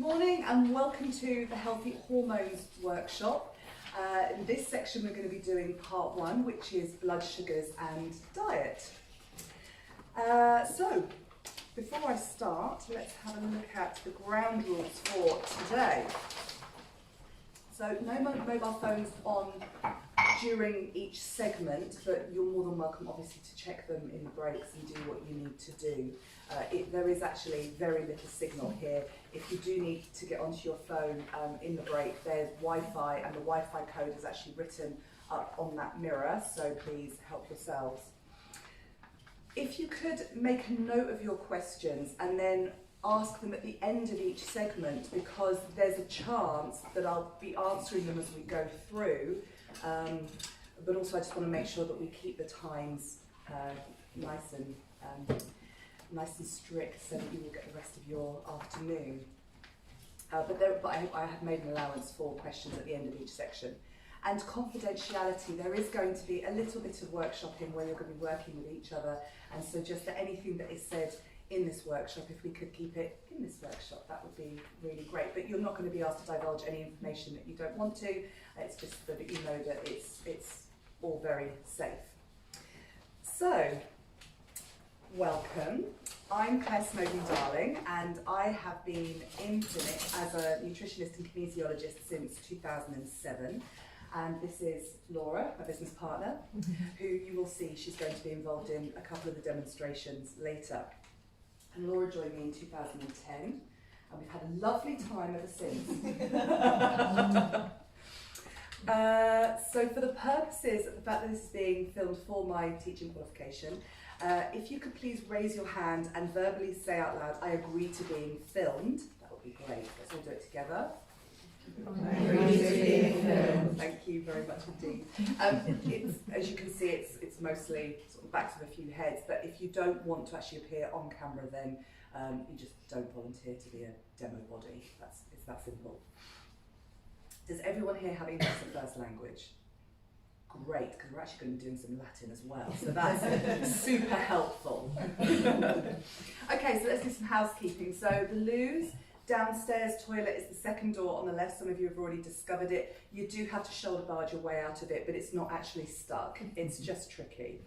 morning and welcome to the Healthy Hormones workshop. In this section we're going to be doing part 1, which is blood sugars and diet. So before I start, let's have a look at the ground rules for today. So no mobile phones on during each segment, but you're more than welcome obviously to check them in the breaks and do what you need to do. There is actually very little signal here. If you do need to get onto your phone in the break, there's Wi-Fi, and the Wi-Fi code is actually written up on that mirror, so please help yourselves. If you could make a note of your questions and then ask them at the end of each segment, because there's a chance that I'll be answering them as we go through, but also I just want to make sure that we keep the times nice and strict so that you will get the rest of your afternoon. But I have made an allowance for questions at the end of each section. And confidentiality, there is going to be a little bit of workshopping where you're going to be working with each other, and so just that anything that is said in this workshop, if we could keep it in this workshop, that would be really great. But you're not going to be asked to divulge any information that you don't want to. It's just so that you know that it's all very safe. So, welcome. I'm Claire Snowden-Darling, and I have been in clinic as a nutritionist and kinesiologist since 2007. And this is Laura, my business partner, who you will see she's going to be involved in a couple of the demonstrations later. And Laura joined me in 2010, and we've had a lovely time ever since. So for the purposes of the fact that this is being filmed for my teaching qualification, if you could please raise your hand and verbally say out loud, I agree to being filmed, that would be great. Let's all do it together. I agree to being filmed. Thank you very much indeed. As you can see, it's mostly sort of backs of a few heads, but if you don't want to actually appear on camera, then you just don't volunteer to be a demo body. It's that simple. Does everyone here have English as a first language? Great, because we're actually going to be doing some Latin as well, so that's super helpful. Okay, so let's do some housekeeping. So the loos, downstairs toilet is the second door on the left. Some of you have already discovered it. You do have to shoulder barge your way out of it, but it's not actually stuck. It's just tricky.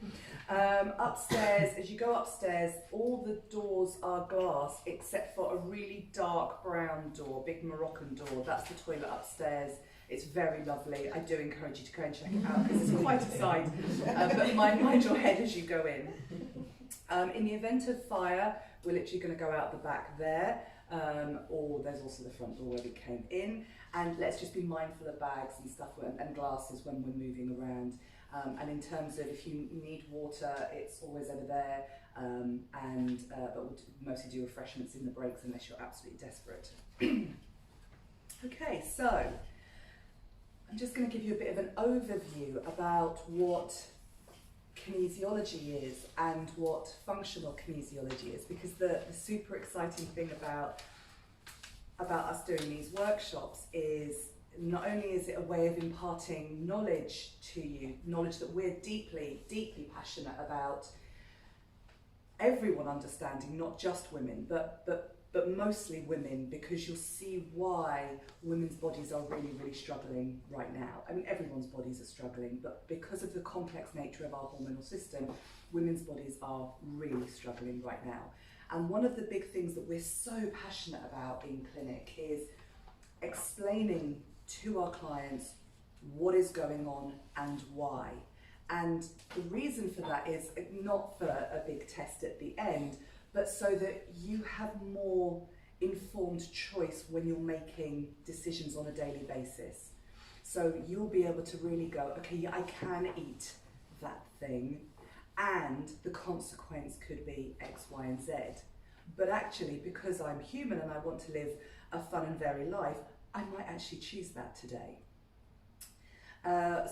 Upstairs, as you go upstairs, all the doors are glass except for a really dark brown door, big Moroccan door. That's the toilet upstairs. It's very lovely. I do encourage you to go and check it out because it's quite a sight. But mind your head as you go in. In the event of fire, we're literally going to go out the back there. Or there's also the front door where we came in, and let's just be mindful of bags and stuff and glasses when we're moving around. And in terms of if you need water, it's always over there, but we'll mostly do refreshments in the breaks unless you're absolutely desperate. Okay, so I'm just going to give you a bit of an overview about what kinesiology is and what functional kinesiology is, because the super exciting thing about us doing these workshops is not only is it a way of imparting knowledge to you, knowledge that we're deeply passionate about everyone understanding, not just women, but mostly women, because you'll see why women's bodies are really struggling right now. I mean, everyone's bodies are struggling, but because of the complex nature of our hormonal system, women's bodies are really struggling right now. And one of the big things that we're so passionate about in clinic is explaining to our clients what is going on and why. And the reason for that is not for a big test at the end, but so that you have more informed choice when you're making decisions on a daily basis. So you'll be able to really go, okay, yeah, I can eat that thing, and the consequence could be X, Y, and Z. But actually, because I'm human and I want to live a fun and varied life, I might actually choose that today.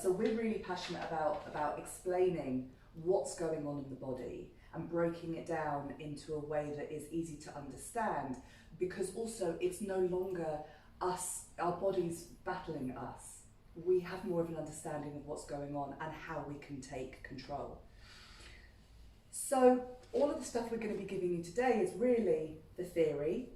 So we're really passionate about explaining what's going on in the body and breaking it down into a way that is easy to understand, because also it's no longer us, our bodies battling us. We have more of an understanding of what's going on and how we can take control. So all of the stuff we're going to be giving you today is really the theory,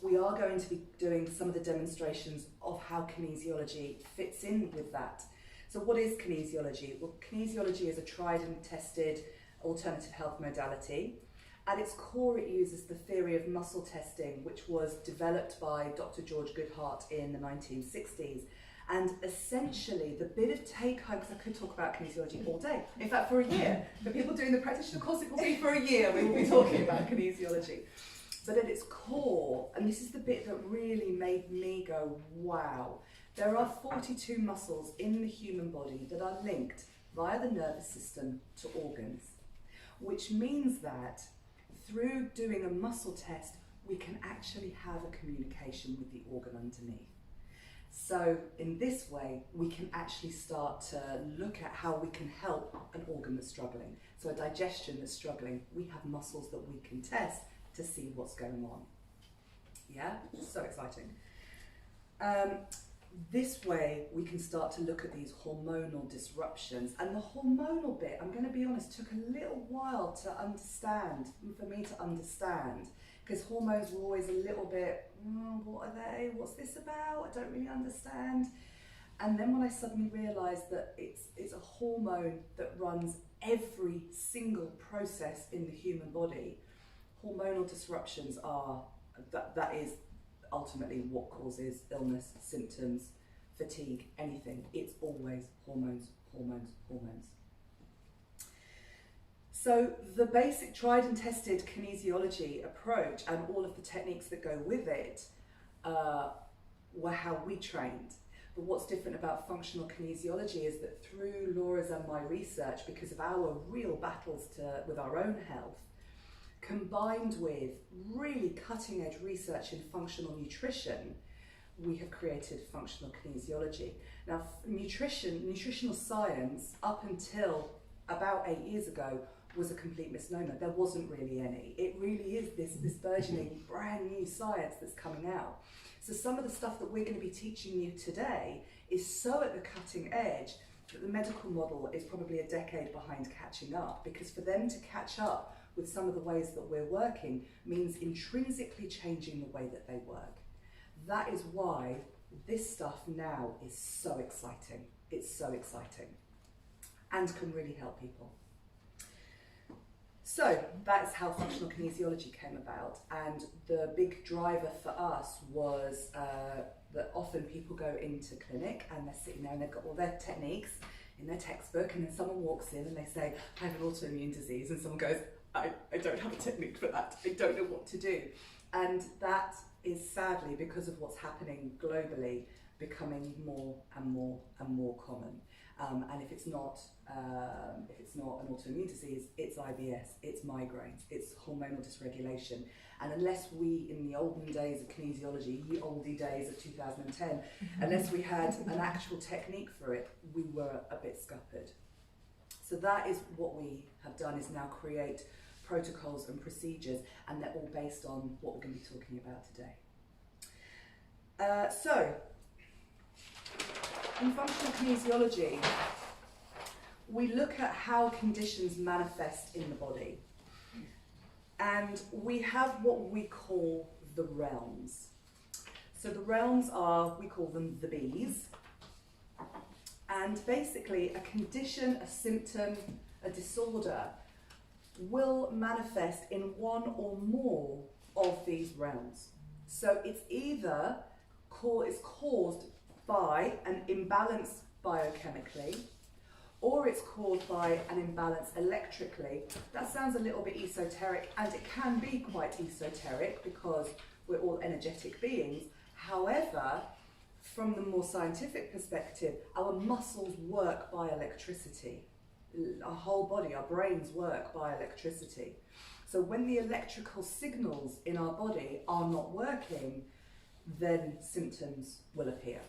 we are going to be doing some of the demonstrations of how kinesiology fits in with that. So what is kinesiology? Well, kinesiology is a tried and tested alternative health modality. At its core, it uses the theory of muscle testing, which was developed by Dr. George Goodhart in the 1960s. And essentially, the bit of take-home, because I could talk about kinesiology all day, in fact, for a year. For people doing the practitioner course, it will be for a year we will be talking about kinesiology. But at its core, and this is the bit that really made me go, wow, there are 42 muscles in the human body that are linked via the nervous system to organs, which means that through doing a muscle test, we can actually have a communication with the organ underneath. So in this way, we can actually start to look at how we can help an organ that's struggling. So a digestion that's struggling, we have muscles that we can test to see what's going on. Yeah, so exciting. This way, we can start to look at these hormonal disruptions. And the hormonal bit, I'm going to be honest, took a little while to understand, for me to understand, because hormones were always a little bit, what are they? What's this about? I don't really understand. And then when I suddenly realised that it's a hormone that runs every single process in the human body, hormonal disruptions are, that is ultimately what causes illness, symptoms, fatigue, anything. It's always hormones, hormones, hormones. So the basic tried and tested kinesiology approach and all of the techniques that go with it were how we trained. But what's different about functional kinesiology is that through Laura's and my research, because of our real battles with our own health, combined with really cutting edge research in functional nutrition, we have created functional kinesiology. Now, nutritional science, up until about 8 years ago, was a complete misnomer. There wasn't really any. It really is this burgeoning brand new science that's coming out. So some of the stuff that we're going to be teaching you today is so at the cutting edge that the medical model is probably a decade behind catching up, because for them to catch up with some of the ways that we're working means intrinsically changing the way that they work. That is why this stuff now is so exciting. It's so exciting and can really help people. So that's how functional kinesiology came about, and the big driver for us was that often people go into clinic and they're sitting there and they've got all their techniques in their textbook, and then someone walks in and they say, I have an autoimmune disease, and someone goes, I don't have a technique for that, I don't know what to do. And that is sadly, because of what's happening globally, becoming more and more and more common. And if it's not an autoimmune disease, it's IBS, it's migraines, it's hormonal dysregulation. And unless we, in the olden days of kinesiology, the oldie days of 2010, unless we had an actual technique for it, we were a bit scuppered. So that is what we have done, is now create protocols and procedures, and they're all based on what we're going to be talking about today. So, in functional kinesiology, we look at how conditions manifest in the body. And we have what we call the realms. So the realms are, we call them the B's. And basically a condition, a symptom, a disorder will manifest in one or more of these realms. So it's either is caused by an imbalance biochemically, or it's caused by an imbalance electrically. That sounds a little bit esoteric, and it can be quite esoteric because we're all energetic beings. However, from the more scientific perspective, our muscles work by electricity. Our whole body, our brains work by electricity. So when the electrical signals in our body are not working, then symptoms will appear.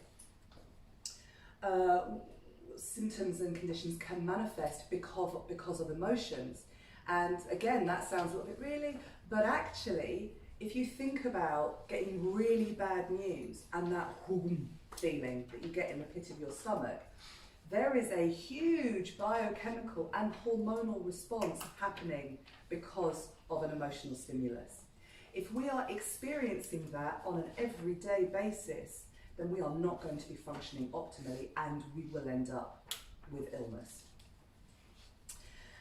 Symptoms and conditions can manifest because of emotions. And again, that sounds a little bit really, but actually, if you think about getting really bad news and that feeling that you get in the pit of your stomach, there is a huge biochemical and hormonal response happening because of an emotional stimulus. If we are experiencing that on an everyday basis, then we are not going to be functioning optimally and we will end up with illness.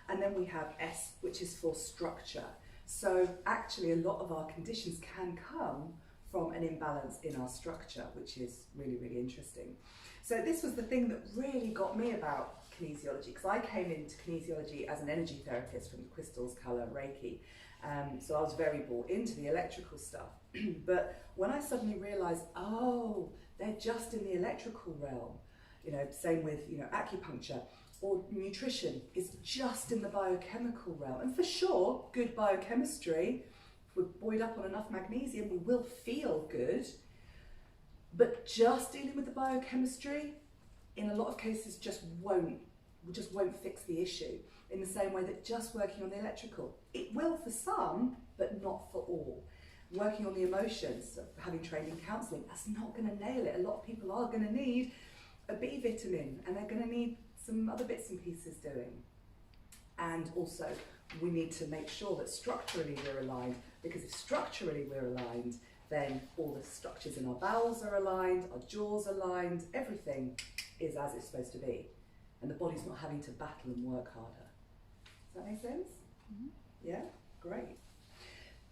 And then we have S, which is for structure. So actually a lot of our conditions can come from an imbalance in our structure, which is really, really interesting. So this was the thing that really got me about kinesiology, because I came into kinesiology as an energy therapist from crystals, colour, Reiki. So I was very bought into the electrical stuff. But when I suddenly realised, oh, they're just in the electrical realm, you know, same with, you know, acupuncture, or nutrition is just in the biochemical realm. And for sure, good biochemistry, if we're buoyed up on enough magnesium, we will feel good. But just dealing with the biochemistry, in a lot of cases, just won't fix the issue. In the same way that just working on the electrical, it will for some, but not for all. Working on the emotions, having trained in counselling, that's not going to nail it. A lot of people are going to need a B vitamin, and they're going to need some other bits and pieces doing. And also, we need to make sure that structurally we're aligned, because if structurally we're aligned, then all the structures in our bowels are aligned, our jaws aligned, everything is as it's supposed to be. And the body's not having to battle and work harder. Does that make sense? Mm-hmm. Yeah? Great.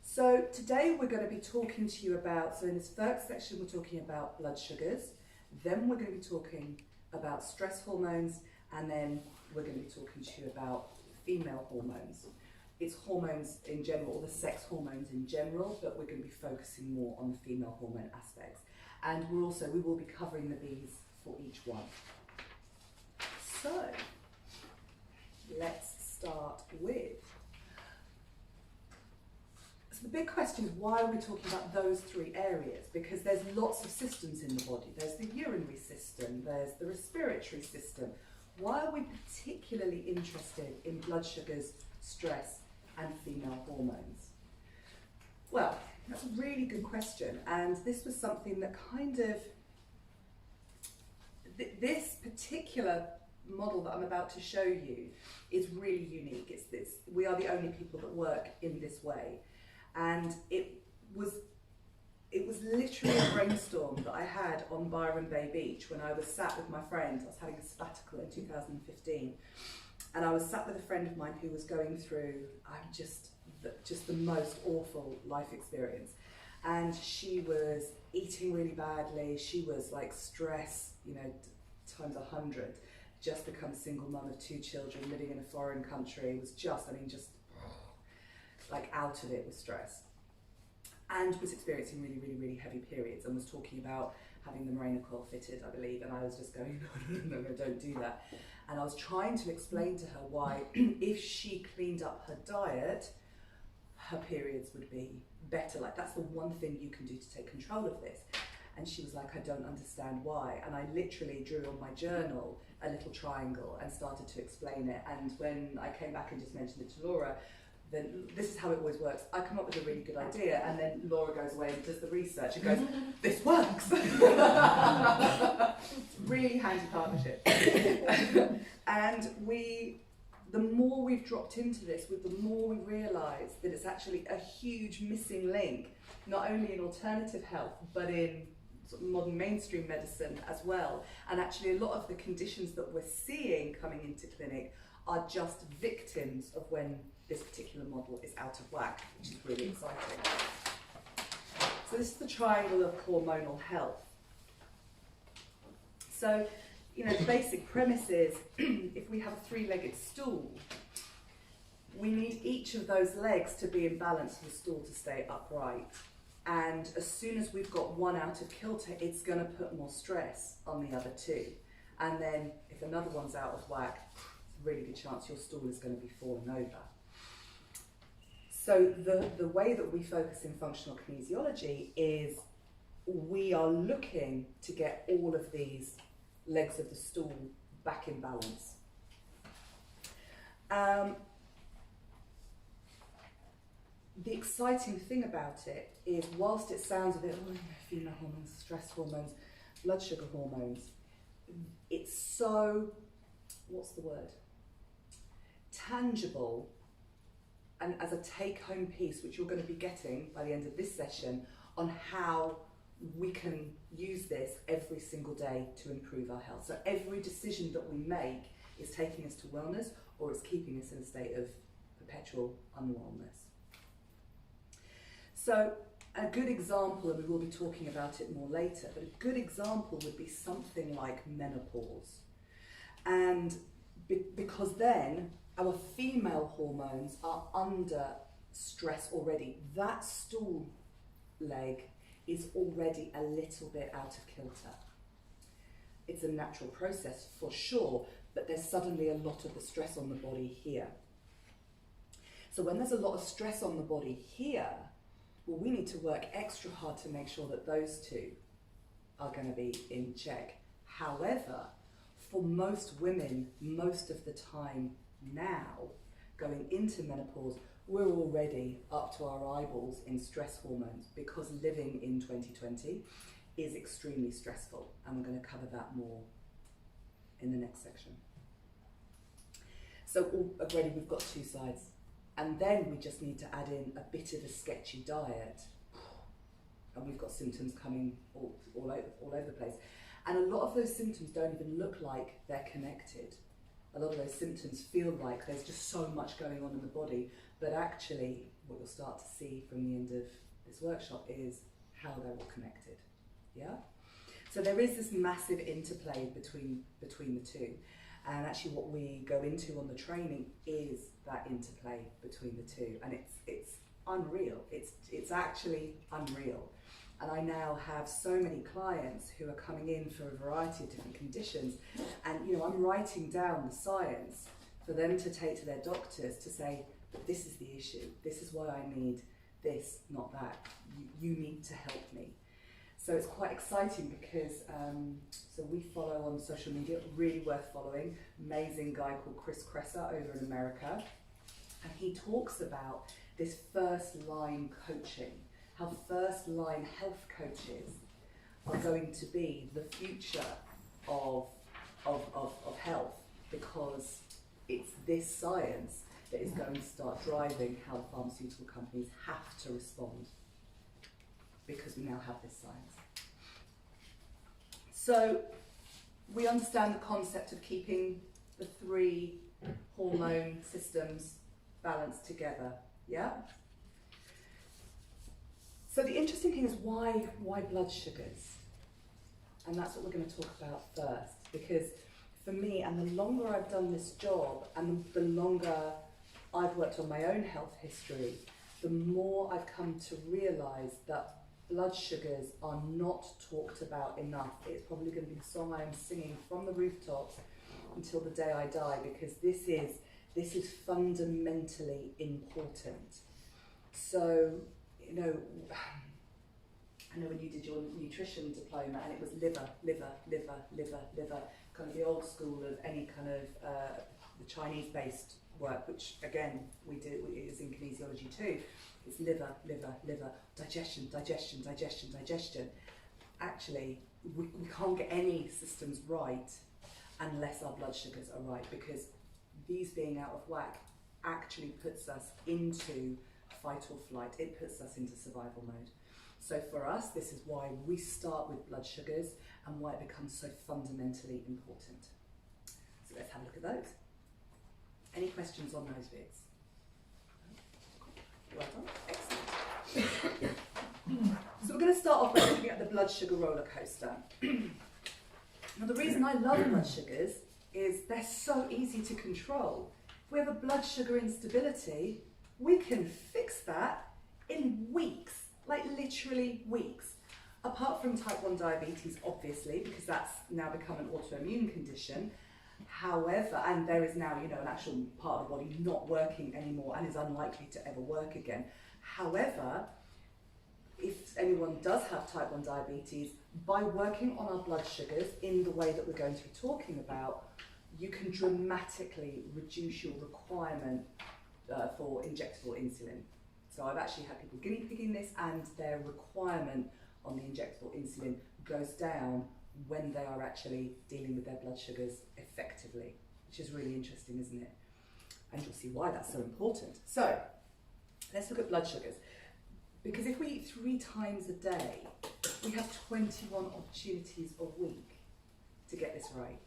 So today we're going to be talking to you about, so in this first section we're talking about blood sugars, then we're going to be talking about stress hormones, and then we're going to be talking to you about female hormones. It's hormones in general, the sex hormones in general, but we're going to be focusing more on the female hormone aspects. And we will be covering the B's for each one. So, let's start with, so the big question is, why are we talking about those three areas? Because there's lots of systems in the body. There's the urinary system, there's the respiratory system. Why are we particularly interested in blood sugars, stress, and female hormones? Well, that's a really good question, and this was something that kind of, this particular model that I'm about to show you is really unique. It's this, we are the only people that work in this way, and it was literally a brainstorm that I had on Byron Bay Beach when I was sat with my friend. I was having a sabbatical in 2015, and I was sat with a friend of mine who was going through just the most awful life experience, and she was eating really badly. She was like stress, you know, times 100. Just become a single mum of 2 children, living in a foreign country. Was just like out of it with stress, and was experiencing really, really, really heavy periods, and was talking about having the Mirena coil fitted, I believe, and I was just going, no, don't do that. And I was trying to explain to her why, if she cleaned up her diet, her periods would be better. Like, that's the one thing you can do to take control of this. And she was like, I don't understand why. And I literally drew on my journal a little triangle and started to explain it. And when I came back and just mentioned it to Laura, then this is how it always works. I come up with a really good idea, and then Laura goes away and does the research and goes, this works. Really handy partnership. And the more we've dropped into this, the more we realise that it's actually a huge missing link, not only in alternative health, but in sort of modern mainstream medicine as well. And actually a lot of the conditions that we're seeing coming into clinic are just victims of when this particular model is out of whack, which is really exciting. So this is the triangle of hormonal health. So, you know, the basic premise is, if we have a 3-legged stool, we need each of those legs to be in balance for the stool to stay upright. And as soon as we've got one out of kilter, it's going to put more stress on the other 2. And then if another one's out of whack, there's a really good chance your stool is going to be falling over. So the way that we focus in functional kinesiology is we are looking to get all of these legs of the stool back in balance. The exciting thing about it is, whilst it sounds a bit, female hormones, stress hormones, blood sugar hormones, it's so, what's the word? Tangible and as a take-home piece, which you're going to be getting by the end of this session, on how we can use this every single day to improve our health. So every decision that we make is taking us to wellness, or it's keeping us in a state of perpetual unwellness. So a good example, and we will be talking about it more later, but a good example would be something like menopause. And because then our female hormones are under stress already. That stool leg is already a little bit out of kilter. It's a natural process for sure, but there's suddenly a lot of the stress on the body here. So when there's a lot of stress on the body here, well, we need to work extra hard to make sure that those two are going to be in check. However, for most women, most of the time now, going into menopause, we're already up to our eyeballs in stress hormones, because living in 2020 is extremely stressful, and we're going to cover that more in the next section. So already we've got two sides, and then we just need to add in a bit of a sketchy diet, and we've got symptoms coming all over the place. And a lot of those symptoms don't even look like they're connected. A lot of those symptoms feel like there's just so much going on in the body, but actually what you'll start to see from the end of this workshop is how they're all connected. Yeah? So there is this massive interplay between the two, and actually what we go into on the training is that interplay between the two, and it's unreal. It's actually unreal. And I now have so many clients who are coming in for a variety of different conditions, and I'm writing down the science for them to take to their doctors to say, this is the issue, this is why I need this, not that. You need to help me. So it's quite exciting because so we follow on social media, really worth following, amazing guy called Chris Kresser over in America, and he talks about this first line coaching, how first line health coaches are going to be the future of health, because it's this science that is going to start driving how the pharmaceutical companies have to respond, because we now have this science. So we understand the concept of keeping the three hormone systems balanced together, yeah? So the interesting thing is why blood sugars? And that's what we're going to talk about first, because for me, and the longer I've done this job and the longer I've worked on my own health history, the more I've come to realise that blood sugars are not talked about enough. It's probably going to be the song I am singing from the rooftops until the day I die, because this is fundamentally important. So, I know when you did your nutrition diploma, and it was liver, kind of the old school of any kind of the Chinese-based work, which again we do, is in kinesiology too. It's liver, digestion. Actually, we can't get any systems right unless our blood sugars are right, because these being out of whack actually puts us into fight or flight. It puts us into survival mode. So for us, this is why we start with blood sugars and why it becomes so fundamentally important. So let's have a look at those. Any questions on those bits? Well done, excellent. So we're going to start off by looking at the blood sugar roller coaster. Now the reason I love blood sugars is they're so easy to control. If we have a blood sugar instability, we can fix that in weeks, like literally weeks. Apart from type 1 diabetes, obviously, because that's now become an autoimmune condition. However, and there is now, an actual part of the body not working anymore and is unlikely to ever work again. However, if anyone does have type 1 diabetes, by working on our blood sugars in the way that we're going to be talking about, you can dramatically reduce your requirement for injectable insulin. So I've actually had people guinea pigging this, and their requirement on the injectable insulin goes down when they are actually dealing with their blood sugars effectively, which is really interesting, isn't it? And you'll see why that's so important. So Let's look at blood sugars. Because if we eat 3 times a day, we have 21 opportunities a week to get this right.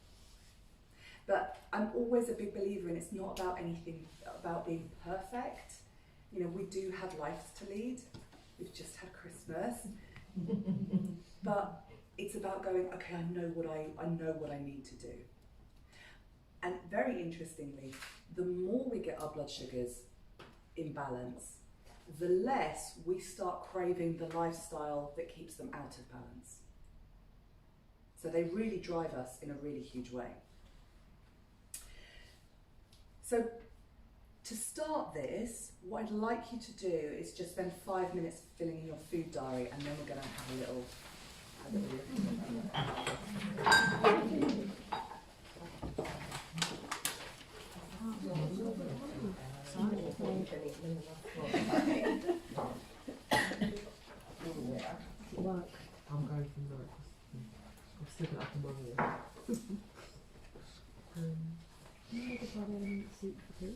But I'm always a big believer in it's not about anything about being perfect. You know, we do have lives to lead. We've just had Christmas. But it's about going, okay, I know what I need to do. And very interestingly, the more we get our blood sugars in balance, the less we start craving the lifestyle that keeps them out of balance. So they really drive us in a really huge way. So to start this, what I'd like you to do is just spend 5 minutes filling in your food diary, and then we're going to have a little Work. I'm going from work. I've still got up and running. Make a brother and soup for tea.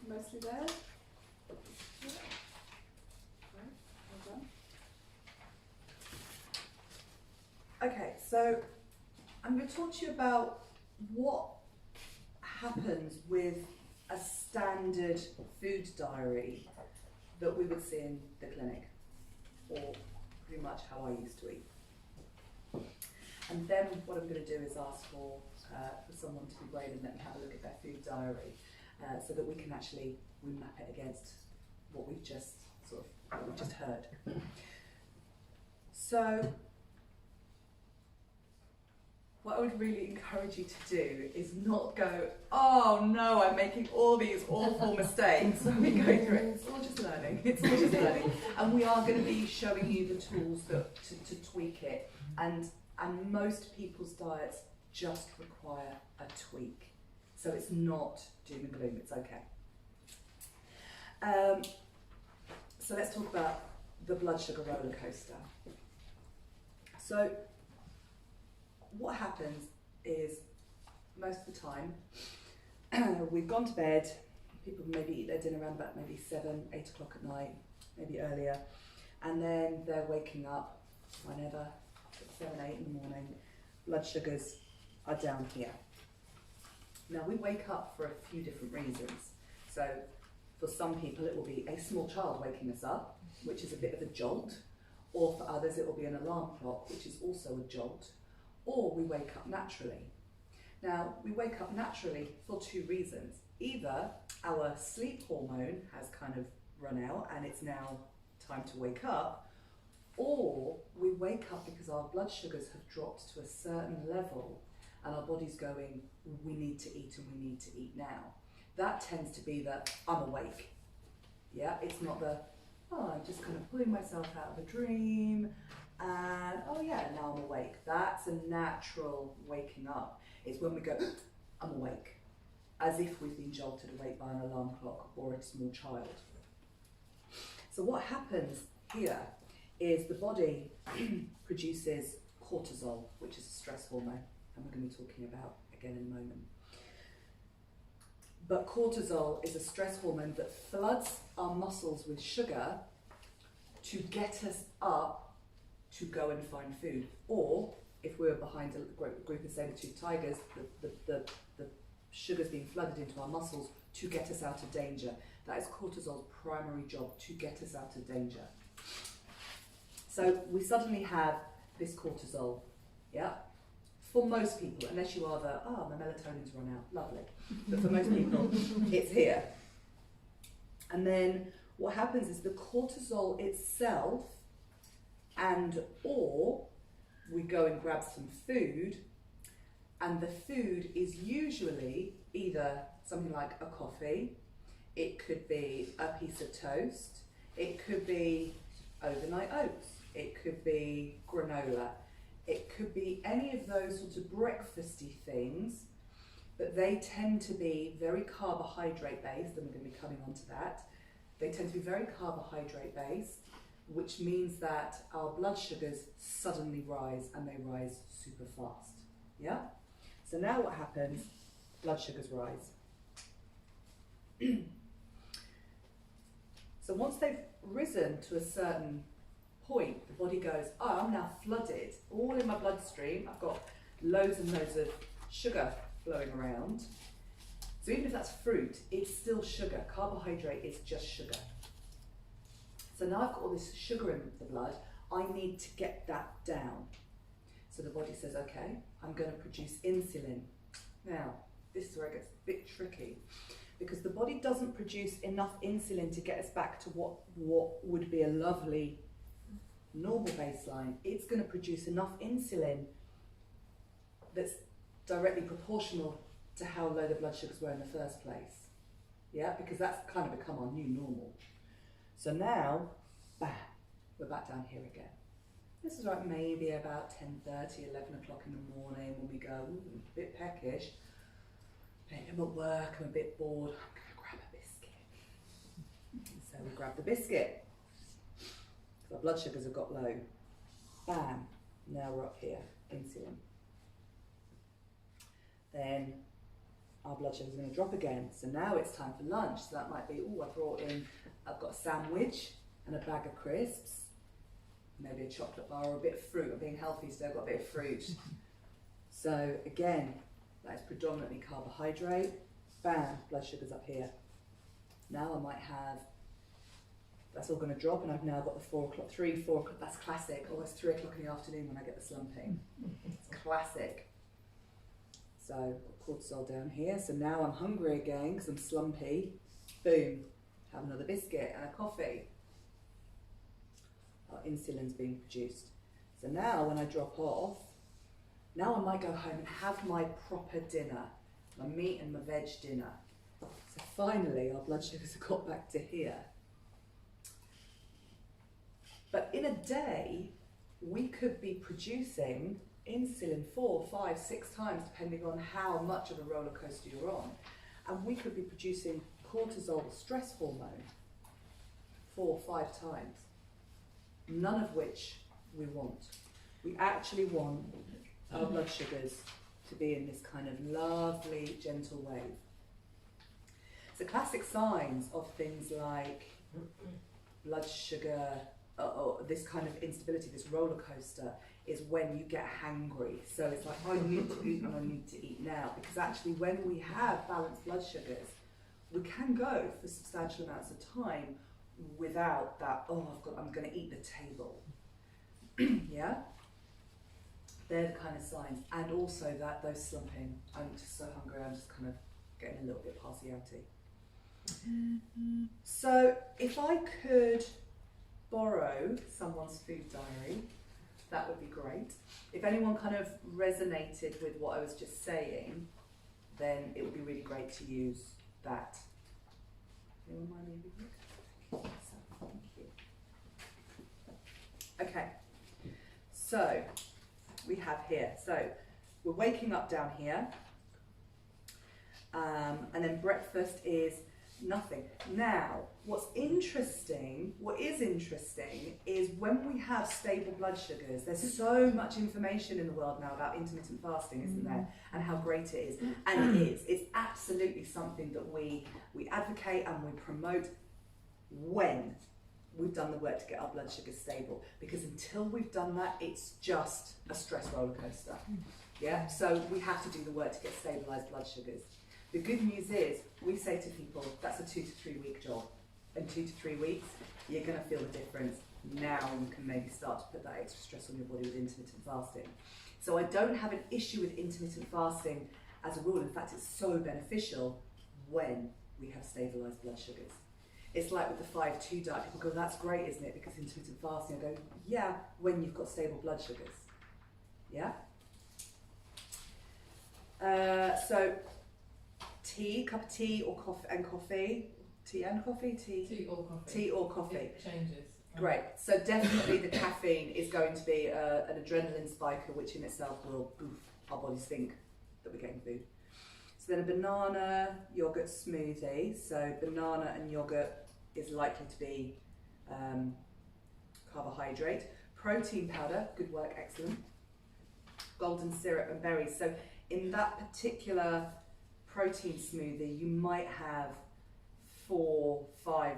Mostly there? Yeah. Right, well done. Okay, so I'm going to talk to you about what happens with a standard food diary that we would see in the clinic, or pretty much how I used to eat. And then what I'm going to do is ask for someone to be brave and let me have a look at their food diary. So that we can actually map it against what we've just heard. So what I would really encourage you to do is not go, oh no, I'm making all these awful mistakes. When we go through it, it's all just learning. It's all just learning. And we are going to be showing you the tools to tweak it. And most people's diets just require a tweak. So it's not doom and gloom, it's okay. So let's talk about the blood sugar roller coaster. So what happens is, most of the time, we've gone to bed, people maybe eat their dinner around about maybe 7, 8 o'clock at night, maybe earlier, and then they're waking up whenever, 7, 8 in the morning, blood sugars are down here. Now we wake up for a few different reasons. So for some people it will be a small child waking us up, which is a bit of a jolt, or for others it will be an alarm clock, which is also a jolt, or we wake up naturally. Now we wake up naturally for 2 reasons. Either our sleep hormone has kind of run out and it's now time to wake up, or we wake up because our blood sugars have dropped to a certain level and our body's going, we need to eat and we need to eat now. That tends to be the, I'm awake. Yeah, it's not the, oh, I'm just kind of pulling myself out of a dream and, oh yeah, now I'm awake. That's a natural waking up. It's when we go, I'm awake, as if we've been jolted awake by an alarm clock or a small child. So what happens here is the body produces cortisol, which is a stress hormone, and we're going to be talking about again in a moment. But cortisol is a stress hormone that floods our muscles with sugar to get us up to go and find food. Or if we're behind a group of saber-toothed tigers, the sugar's being flooded into our muscles to get us out of danger. That is cortisol's primary job, to get us out of danger. So we suddenly have this cortisol, yeah? For most people, unless you are the, my melatonin's run out, lovely. But for most people, it's here. And then what happens is the cortisol itself, and or we go and grab some food, and the food is usually either something like a coffee, it could be a piece of toast, it could be overnight oats, it could be granola, it could be any of those sort of breakfasty things, but they tend to be very carbohydrate based, and we're going to be coming on to that. They tend to be very carbohydrate based, which means that our blood sugars suddenly rise, and they rise super fast. Yeah? So now what happens? Blood sugars rise. So once they've risen to a certain point, the body goes, oh, I'm now flooded, all in my bloodstream, I've got loads and loads of sugar flowing around. So even if that's fruit, it's still sugar. Carbohydrate is just sugar. So now I've got all this sugar in the blood, I need to get that down. So the body says, okay, I'm going to produce insulin. Now, this is where it gets a bit tricky, because the body doesn't produce enough insulin to get us back to what would be a lovely normal baseline. It's going to produce enough insulin that's directly proportional to how low the blood sugars were in the first place. Yeah, because that's kind of become our new normal. So now, bam, we're back down here again. This is like maybe about 10:30, 11 o'clock in the morning when we go, a bit peckish. I'm at work, I'm a bit bored, I'm going to grab a biscuit. And so we grab the biscuit. Our blood sugars have got low. Bam, now we're up here, insulin. Then our blood sugars are going to drop again. So now it's time for lunch. So that might be, I've got a sandwich and a bag of crisps, maybe a chocolate bar or a bit of fruit. I'm being healthy, so I've got a bit of fruit. So again, that is predominantly carbohydrate. Bam, blood sugar's up here. Now I might have, that's all going to drop, and I've now got the 4 o'clock, that's classic. Oh, it's 3 o'clock in the afternoon when I get the slumping. It's classic. So cortisol down here. So now I'm hungry again because I'm slumpy. Boom, have another biscuit and a coffee. Our insulin's being produced. So now when I drop off, Now I might go home and have my proper dinner, my meat and my veg dinner. So finally our blood sugars have got back to here. But in a day, we could be producing insulin 4, 5, 6 times, depending on how much of a roller coaster you're on. And we could be producing cortisol, stress hormone, 4 or 5 times. None of which we want. We actually want our blood sugars to be in this kind of lovely, gentle wave. So classic signs of things like blood sugar, or this kind of instability, this roller coaster, is when you get hangry. So it's like, I need to eat and I need to eat now. Because actually when we have balanced blood sugars, we can go for substantial amounts of time without that, I'm going to eat the table. Yeah? They're the kind of signs. And also that those slumping, I'm just so hungry, I'm just kind of getting a little bit partiality. So if I could borrow someone's food diary, that would be great. If anyone kind of resonated with what I was just saying, then it would be really great to use that. Anyone mind me? Thank you. Okay, so we have here, so we're waking up down here, and then breakfast is nothing. Now, what is interesting is when we have stable blood sugars, there's so much information in the world now about intermittent fasting, isn't there? And how great it is. And it is. It's absolutely something that we advocate and we promote when we've done the work to get our blood sugars stable. Because until we've done that, it's just a stress roller coaster. Yeah? So we have to do the work to get stabilised blood sugars. The good news is, we say to people, that's a 2 to 3 week job. In 2 to 3 weeks, you're going to feel the difference. Now you can maybe start to put that extra stress on your body with intermittent fasting. So I don't have an issue with intermittent fasting as a rule. In fact, it's so beneficial when we have stabilised blood sugars. It's like with the 5-2 diet, people go, that's great, isn't it? Because intermittent fasting, I go, yeah, when you've got stable blood sugars. Yeah? So, cup of tea or coffee, tea and coffee, Tea or coffee. Tea or coffee. It changes. Great. So definitely the caffeine is going to be an adrenaline spiker, which in itself will boof our bodies think that we're getting food. So then a banana yogurt smoothie. So banana and yogurt is likely to be carbohydrate. Protein powder, good work, excellent. Golden syrup and berries. So in that particular protein smoothie, you might have 4, 5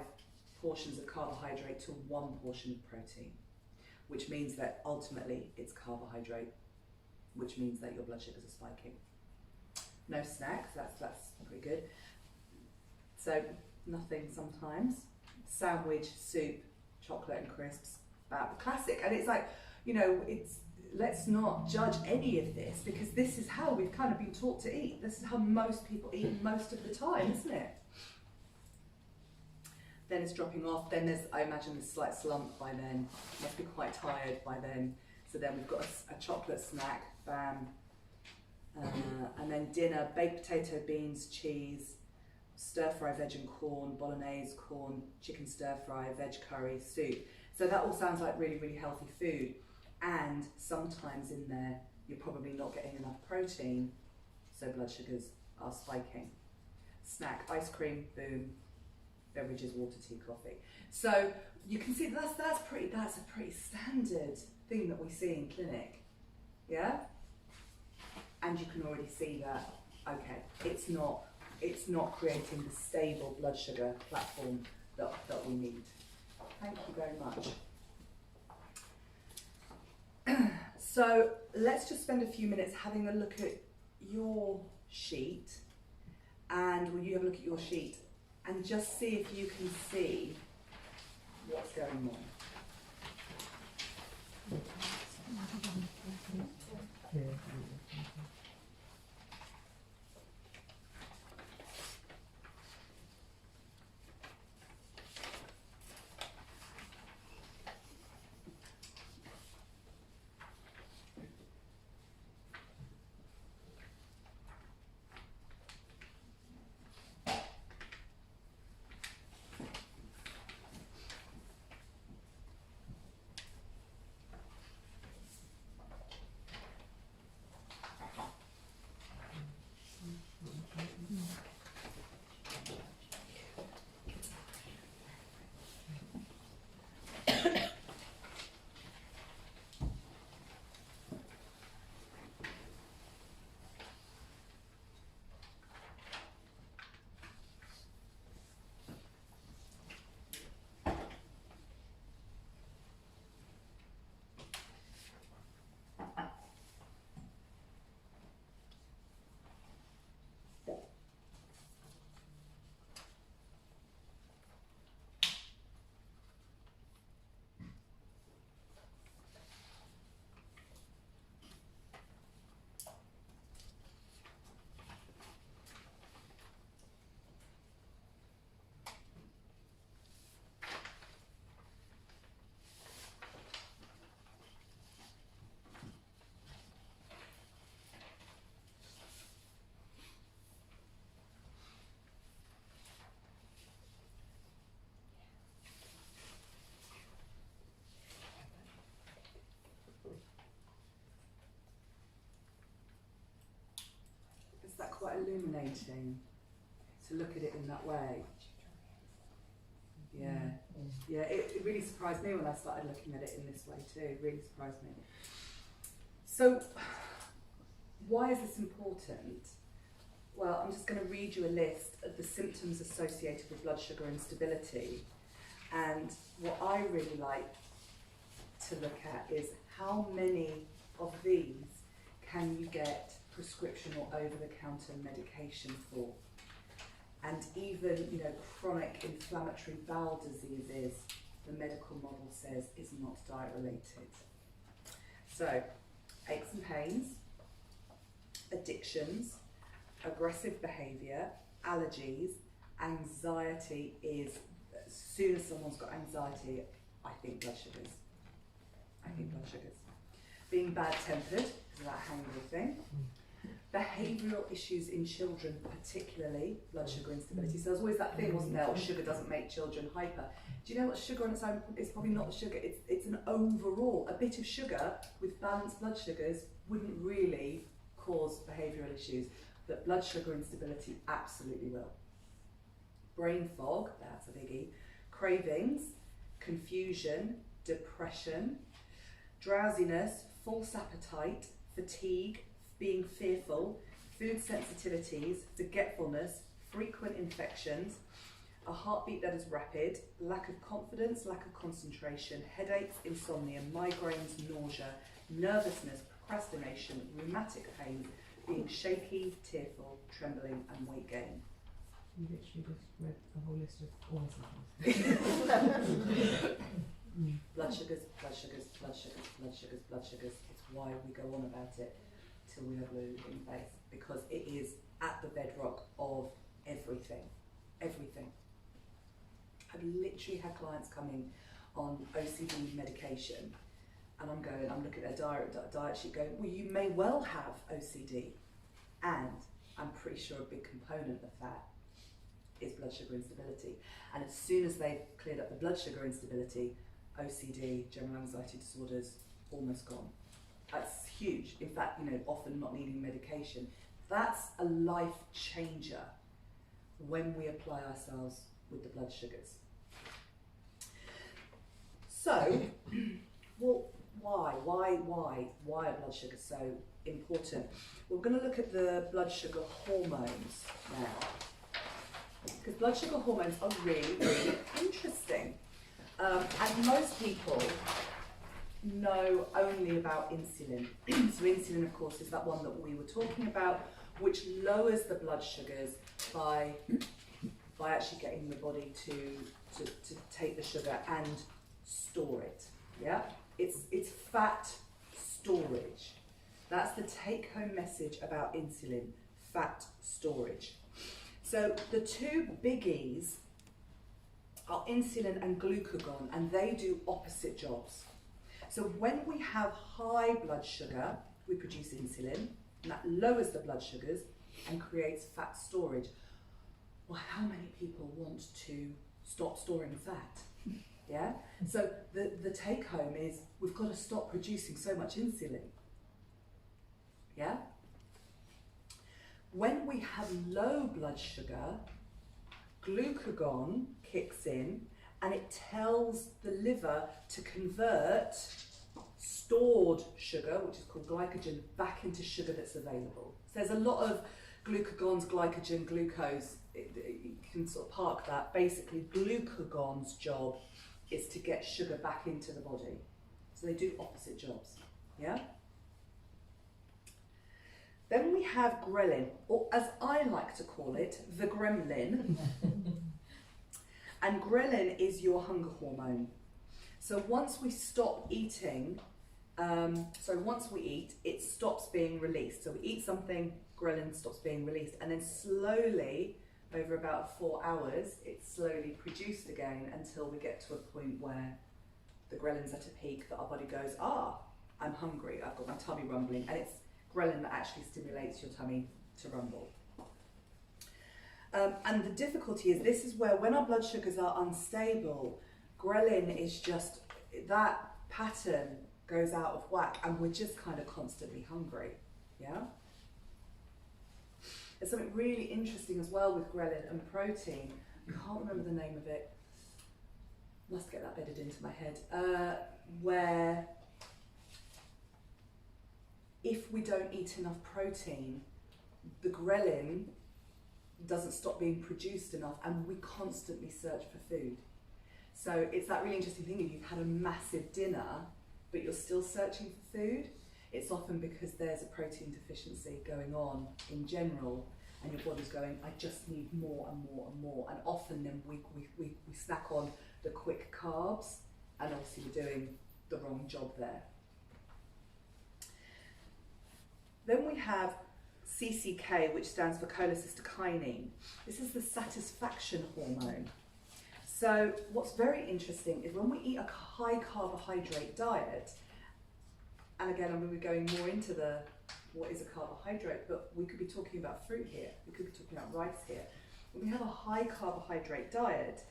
portions of carbohydrate to 1 portion of protein, which means that ultimately it's carbohydrate, which means that your blood sugars are spiking. No snacks, that's pretty good. So nothing sometimes. Sandwich, soup, chocolate and crisps, about the classic. And it's like, you know, let's not judge any of this, because this is how we've kind of been taught to eat. This is how most people eat most of the time, isn't it? Then it's dropping off. Then there's, I imagine, this slight slump by then. Must be quite tired by then. So then we've got a chocolate snack, bam. And then dinner, baked potato, beans, cheese, stir-fry veg and corn, bolognese, corn, chicken stir-fry, veg curry, soup. So that all sounds like really, really healthy food. And sometimes in there, you're probably not getting enough protein, so blood sugars are spiking. Snack, ice cream, boom. Beverages, water, tea, coffee. So you can see that's a pretty standard thing that we see in clinic. Yeah? And you can already see that, okay, it's not creating the stable blood sugar platform that we need. Thank you very much. So let's just spend a few minutes having a look at your sheet, and will you have a look at your sheet and just see if you can see what's going on. Yeah. illuminating to look at it in that way. Yeah, yeah. It really surprised me when I started looking at it in this way too. It really surprised me. So, why is this important? Well, I'm just going to read you a list of the symptoms associated with blood sugar instability. And what I really like to look at is how many of these can you get prescription or over-the-counter medication for. And even, you know, chronic inflammatory bowel diseases, the medical model says, is not diet related. So, aches and pains, addictions, aggressive behaviour, allergies, anxiety is, as soon as someone's got anxiety, I think blood sugars. I think blood sugars. Being bad-tempered, is that hangover thing. Behavioural issues in children, particularly blood sugar instability. So there's always that thing, wasn't there? Oh, sugar doesn't make children hyper. Do you know what sugar on its own is? Probably not the sugar. It's an overall. A bit of sugar with balanced blood sugars wouldn't really cause behavioural issues, but blood sugar instability absolutely will. Brain fog, that's a biggie. Cravings, confusion, depression, drowsiness, false appetite, fatigue, being fearful, food sensitivities, forgetfulness, frequent infections, a heartbeat that is rapid, lack of confidence, lack of concentration, headaches, insomnia, migraines, nausea, nervousness, procrastination, rheumatic pain, being shaky, tearful, trembling, and weight gain. You literally just read a whole list of all symptoms. Blood sugars, blood sugars, blood sugars, blood sugars, blood sugars. It's why we go on about it till we are blue in the face, because it is at the bedrock of everything. Everything. I've literally had clients coming on OCD medication, and I'm looking at their diet sheet going, well, you may well have OCD, and I'm pretty sure a big component of that is blood sugar instability. And as soon as they've cleared up the blood sugar instability, OCD, general anxiety disorders, almost gone. That's huge. In fact, you know, often not needing medication. That's a life changer when we apply ourselves with the blood sugars. So, well, why are blood sugars so important? We're going to look at the blood sugar hormones now, because blood sugar hormones are really, really interesting. And most people know only about insulin. So insulin, of course, is that one that we were talking about, which lowers the blood sugars by actually getting the body to take the sugar and store it. Yeah, it's fat storage. That's the take-home message about insulin: fat storage. So the two biggies are insulin and glucagon, and they do opposite jobs. So when we have high blood sugar, we produce insulin, and that lowers the blood sugars and creates fat storage. Well, how many people want to stop storing fat? Yeah? So the take home is we've got to stop producing so much insulin. Yeah? When we have low blood sugar, glucagon kicks in and it tells the liver to convert stored sugar, which is called glycogen, back into sugar that's available. So there's a lot of glucagons, glycogen, glucose, you can sort of park that. Basically, glucagon's job is to get sugar back into the body. So they do opposite jobs, yeah? Then we have ghrelin, or as I like to call it, the gremlin. And ghrelin is your hunger hormone. So once we stop eating, once we eat, it stops being released. So we eat something, ghrelin stops being released, and then slowly, over about 4 hours, it's slowly produced again until we get to a point where the ghrelin's at a peak that our body goes, I'm hungry, I've got my tummy rumbling, and it's ghrelin that actually stimulates your tummy to rumble. And the difficulty is, this is where when our blood sugars are unstable, ghrelin is just, that pattern goes out of whack and we're just kind of constantly hungry, yeah? There's something really interesting as well with ghrelin and protein. I can't remember the name of it. Must get that bedded into my head. Where if we don't eat enough protein, the ghrelin doesn't stop being produced enough, and we constantly search for food. So it's that really interesting thing, if you've had a massive dinner but you're still searching for food, it's often because there's a protein deficiency going on in general, and your body's going, I just need more and more and more. And often then we snack on the quick carbs, and obviously we're doing the wrong job there. Then we have CCK, which stands for cholecystokinin. This is the satisfaction hormone. So what's very interesting is when we eat a high carbohydrate diet, and again I'm going to be going more into the what is a carbohydrate, but we could be talking about fruit here, we could be talking about rice here. When we have a high carbohydrate diet,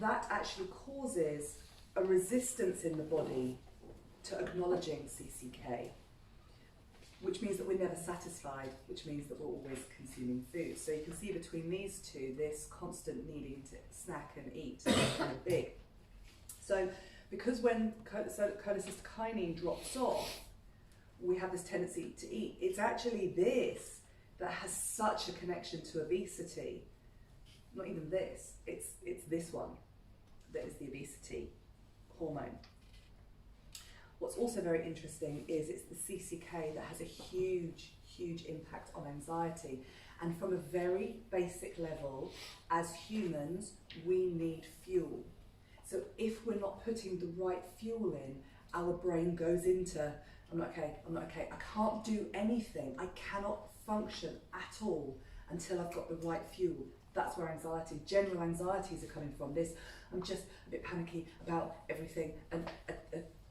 that actually causes a resistance in the body to acknowledging CCK, which means that we're never satisfied, which means that we're always consuming food. So you can see between these two, this constant needing to snack and eat is kind of big. So because when cholecystokinin drops off, we have this tendency to eat. It's actually this that has such a connection to obesity. Not even this, it's this one that is the obesity hormone. What's also very interesting is it's the CCK that has a huge, huge impact on anxiety. And from a very basic level, as humans, we need fuel. So if we're not putting the right fuel in, our brain goes into, I'm not okay, I'm not okay, I can't do anything, I cannot function at all until I've got the right fuel. That's where anxiety, general anxieties are coming from. This, I'm just a bit panicky about everything, and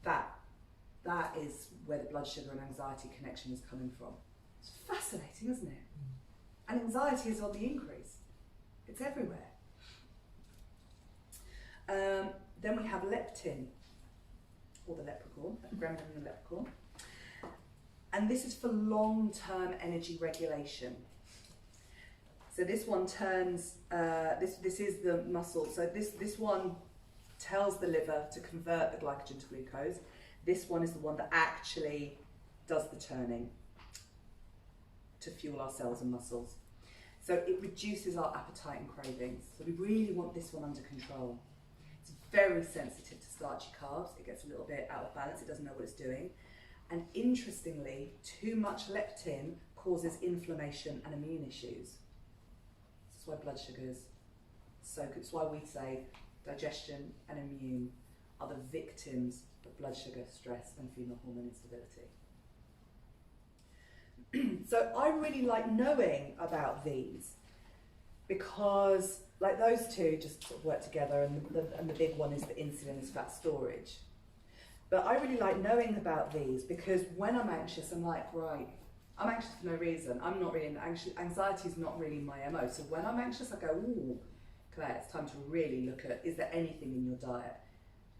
that is where the blood sugar and anxiety connection is coming from. It's fascinating, isn't it? And anxiety is on the increase. It's everywhere. Then we have leptin, or the leprechaun, ghrelin and the leprechaun. And this is for long-term energy regulation. So this one turns, this is the muscle. So this one tells the liver to convert the glycogen to glucose. This one is the one that actually does the turning to fuel our cells and muscles. So it reduces our appetite and cravings. So we really want this one under control. It's very sensitive to starchy carbs. It gets a little bit out of balance. It doesn't know what it's doing. And interestingly, too much leptin causes inflammation and immune issues. That's why blood sugar is so good. It's why we say digestion and immune are the victims of blood sugar, stress, and female hormone instability. So I really like knowing about these because, like, those two just sort of work together, and the big one is the insulin is fat storage. But I really like knowing about these because when I'm anxious, I'm like, right, I'm anxious for no reason. I'm not really anxious. Anxiety is not really my MO. So when I'm anxious, I go, ooh, Claire, it's time to really look at, is there anything in your diet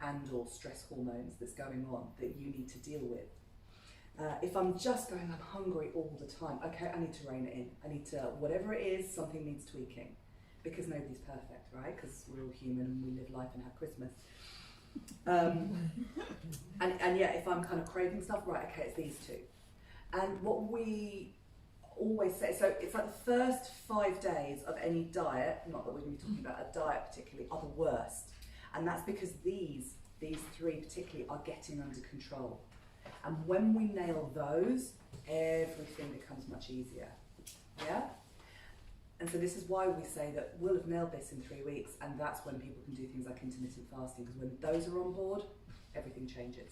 and or stress hormones that's going on that you need to deal with? If I'm just going, I'm hungry all the time, okay, I need to rein it in. I need to, whatever it is, something needs tweaking. Because nobody's perfect, right? Because we're all human and we live life and have Christmas. And yeah, if I'm kind of craving stuff, right, okay, it's these two. And what we always say, so it's like the first 5 days of any diet, not that we're going to be talking about a diet particularly, are the worst. And that's because these three particularly are getting under control. And when we nail those, everything becomes much easier. Yeah? And so this is why we say that we'll have nailed this in 3 weeks, and that's when people can do things like intermittent fasting, because when those are on board, everything changes.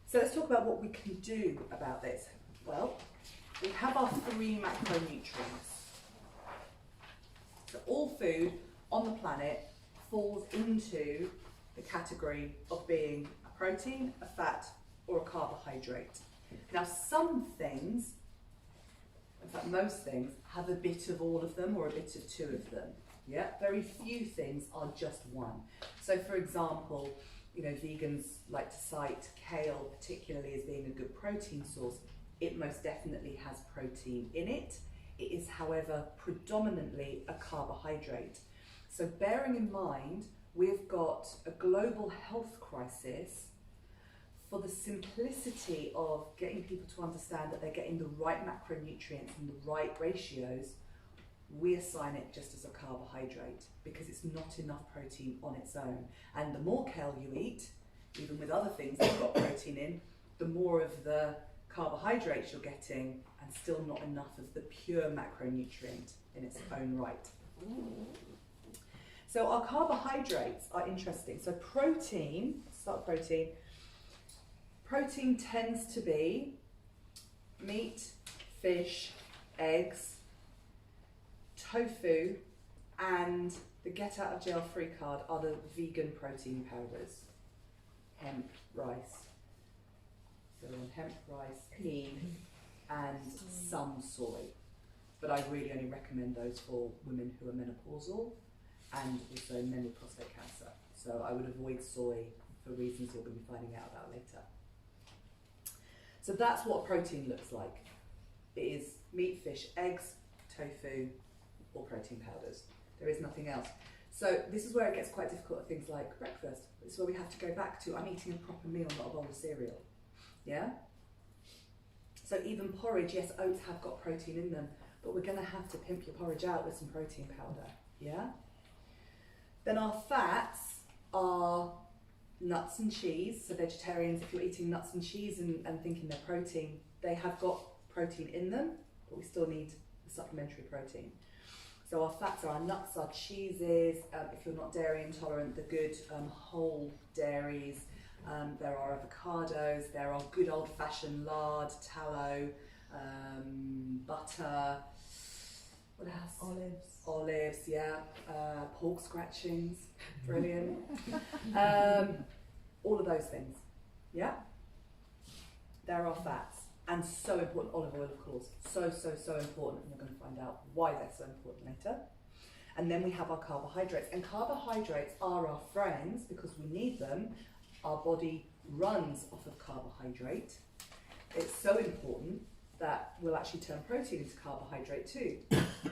So let's talk about what we can do about this. Well, we have our 3 macronutrients. So all food on the planet falls into the category of being a protein, a fat, or a carbohydrate. Now some things, in fact most things, have a bit of all of them or a bit of 2 of them. Yeah, very few things are just one. So for example, you know, vegans like to cite kale particularly as being a good protein source. it most definitely has protein in it. It is, however, predominantly a carbohydrate. So bearing in mind, we've got a global health crisis. For the simplicity of getting people to understand that they're getting the right macronutrients and the right ratios, we assign it just as a carbohydrate because it's not enough protein on its own. And the more kale you eat, even with other things that have got protein in, the more of the carbohydrates you're getting and still not enough of the pure macronutrient in its own right. So our carbohydrates are interesting. So protein, let's start with protein. Protein tends to be meat, fish, eggs, tofu, and the get out of jail free card are the vegan protein powders. Hemp, rice. So hemp, rice, pea, and some soy. But I really only recommend those for women who are menopausal and also men with prostate cancer. So I would avoid soy for reasons you're going to be finding out about later. So that's what protein looks like. It is meat, fish, eggs, tofu, or protein powders. There is nothing else. So this is where it gets quite difficult at things like breakfast. This is where we have to go back to, I'm eating a proper meal, not a bowl of cereal. Yeah? So even porridge, yes, oats have got protein in them, but we're going to have to pimp your porridge out with some protein powder. Yeah? Then our fats are nuts and cheese. So vegetarians, if you're eating nuts and cheese and thinking they're protein, they have got protein in them, but we still need the supplementary protein. So our fats are our nuts, our cheeses, if you're not dairy intolerant, the good whole dairies. There are avocados, there are good old-fashioned lard, tallow, butter, what else? Olives, yeah. Pork scratchings, brilliant. All of those things, yeah? There are fats. And so important, olive oil, of course. So important, and we're going to find out why they're so important later. And then we have our carbohydrates. And carbohydrates are our friends because we need them. Our body runs off of carbohydrate. It's so important that we'll actually turn protein into carbohydrate too.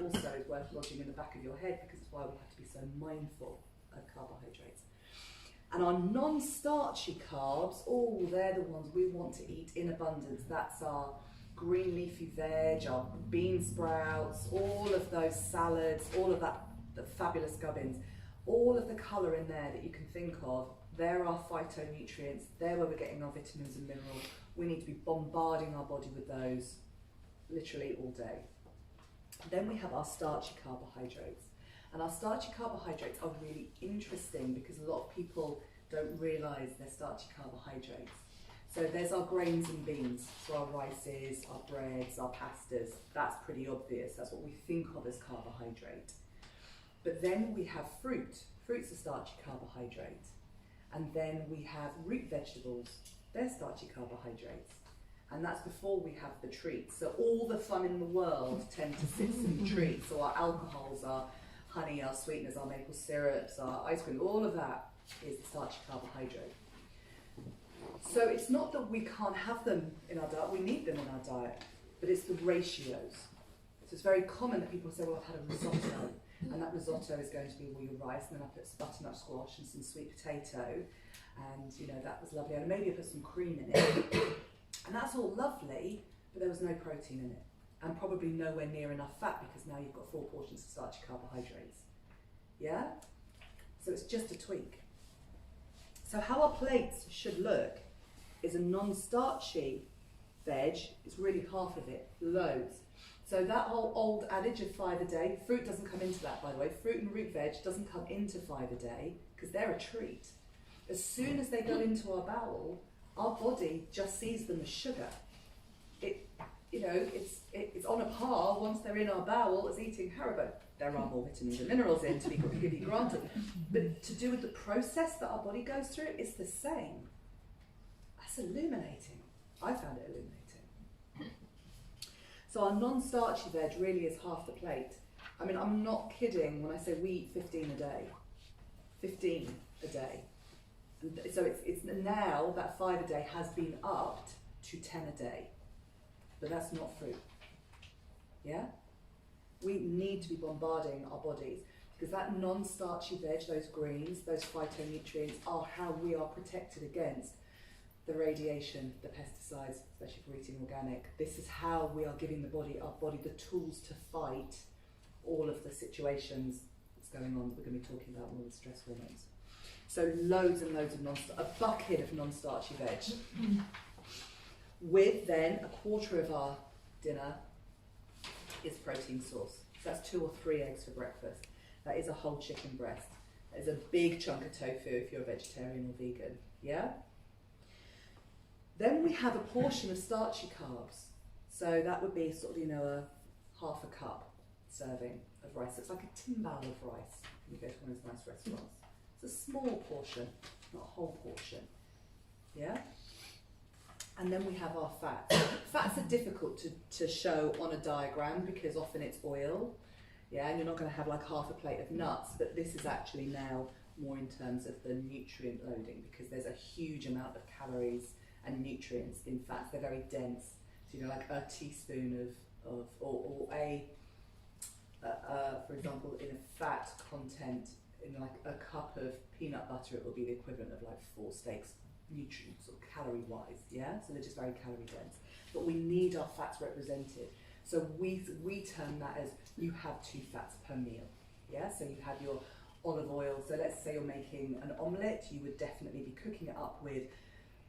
Also worth lodging in the back of your head because it's why we have to be so mindful of carbohydrates. And our non-starchy carbs, oh, they're the ones we want to eat in abundance. That's our green leafy veg, our bean sprouts, all of those salads, all of that, the fabulous gubbins, all of the colour in there that you can think of. They're our phytonutrients. They're where we're getting our vitamins and minerals. We need to be bombarding our body with those literally all day. Then we have our starchy carbohydrates. And our starchy carbohydrates are really interesting because a lot of people don't realise they're starchy carbohydrates. So there's our grains and beans, so our rices, our breads, our pastas. That's pretty obvious. That's what we think of as carbohydrate. But then we have fruit. Fruit's a starchy carbohydrate. And then we have root vegetables. They're starchy carbohydrates. And that's before we have the treats. So all the fun in the world tend to sit in the treats. So our alcohols, our honey, our sweeteners, our maple syrups, our ice cream, all of that is the starchy carbohydrate. So it's not that we can't have them in our diet, we need them in our diet, but it's the ratios. So it's very common that people say, well, I've had a risotto, and that risotto is going to be all your rice, and then I put butternut squash and some sweet potato, and you know, that was lovely, and maybe I put some cream in it. And that's all lovely, but there was no protein in it. And probably nowhere near enough fat because now you've got 4 portions of starchy carbohydrates. Yeah? So it's just a tweak. So how our plates should look is a non-starchy veg is really half of it, loads. So that whole old adage of 5 a day, fruit doesn't come into that, by the way. Fruit and root veg doesn't come into 5 a day because they're a treat. As soon as they go into our bowel, our body just sees them as sugar. It's on a par once they're in our bowel as eating Haribo. There are more vitamins and minerals in, to be completely granted. But to do with the process that our body goes through, it's the same. That's illuminating. I found it illuminating. So our non-starchy veg really is half the plate. I mean, I'm not kidding when I say we eat 15 a day. 15 a day. So it's now that 5 a day has been upped to 10 a day. but that's not fruit. Yeah? We need to be bombarding our bodies because that non-starchy veg, those greens, those phytonutrients are how we are protected against the radiation, the pesticides, especially for eating organic. This is how we are giving our body the tools to fight all of the situations that's going on that we're going to be talking about, all the stress hormones. So loads and loads of a bucket of non-starchy veg. With then a quarter of our dinner is protein source. So that's 2 or 3 eggs for breakfast. That is a whole chicken breast. That is a big chunk of tofu if you're a vegetarian or vegan. Yeah? Then we have a portion of starchy carbs. So that would be sort of, a half a cup serving of rice. So it's like a timbal of rice when you go to one of those nice restaurants. It's a small portion, not a whole portion. Yeah? And then we have our fats. Fats are difficult to show on a diagram because often it's oil. Yeah, and you're not going to have like half a plate of nuts, but this is actually now more in terms of the nutrient loading because there's a huge amount of calories and nutrients in fats. They're very dense. So, like a teaspoon or for example, in a fat content, in like a cup of peanut butter, it will be the equivalent of like 4 steaks, nutrients or calorie wise. Yeah, so they're just very calorie dense. But we need our fats represented. So we term that as you have 2 fats per meal. Yeah, so you have your olive oil. So let's say you're making an omelette, you would definitely be cooking it up with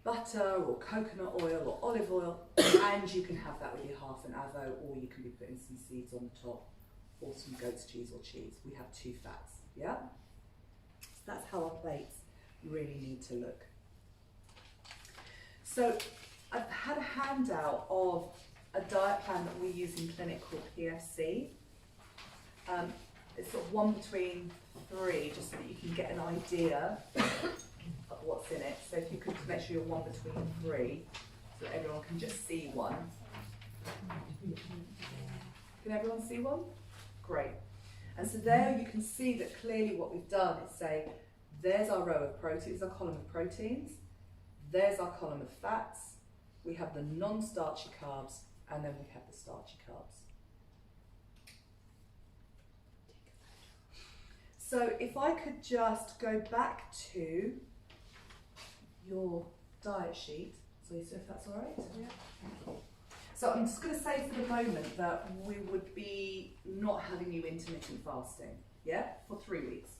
butter or coconut oil or olive oil, and you can have that with your half an avo, or you can be putting some seeds on the top, or some goat's cheese or cheese. We have 2 fats. Yeah, so that's how our plates really need to look. So I've had a handout of a diet plan that we use in clinic called PFC. It's sort of 1 between 3, just so that you can get an idea of what's in it. So if you could make sure you're 1 between 3, so that everyone can just see one. Can everyone see one? Great. And so there you can see that clearly what we've done is say, there's our row of proteins, our column of proteins, there's our column of fats, we have the non-starchy carbs, and then we have the starchy carbs. So if I could just go back to your diet sheet, so if that's all right? Yeah. So I'm just going to say for the moment that we would be not having you intermittent fasting, yeah, for 3 weeks.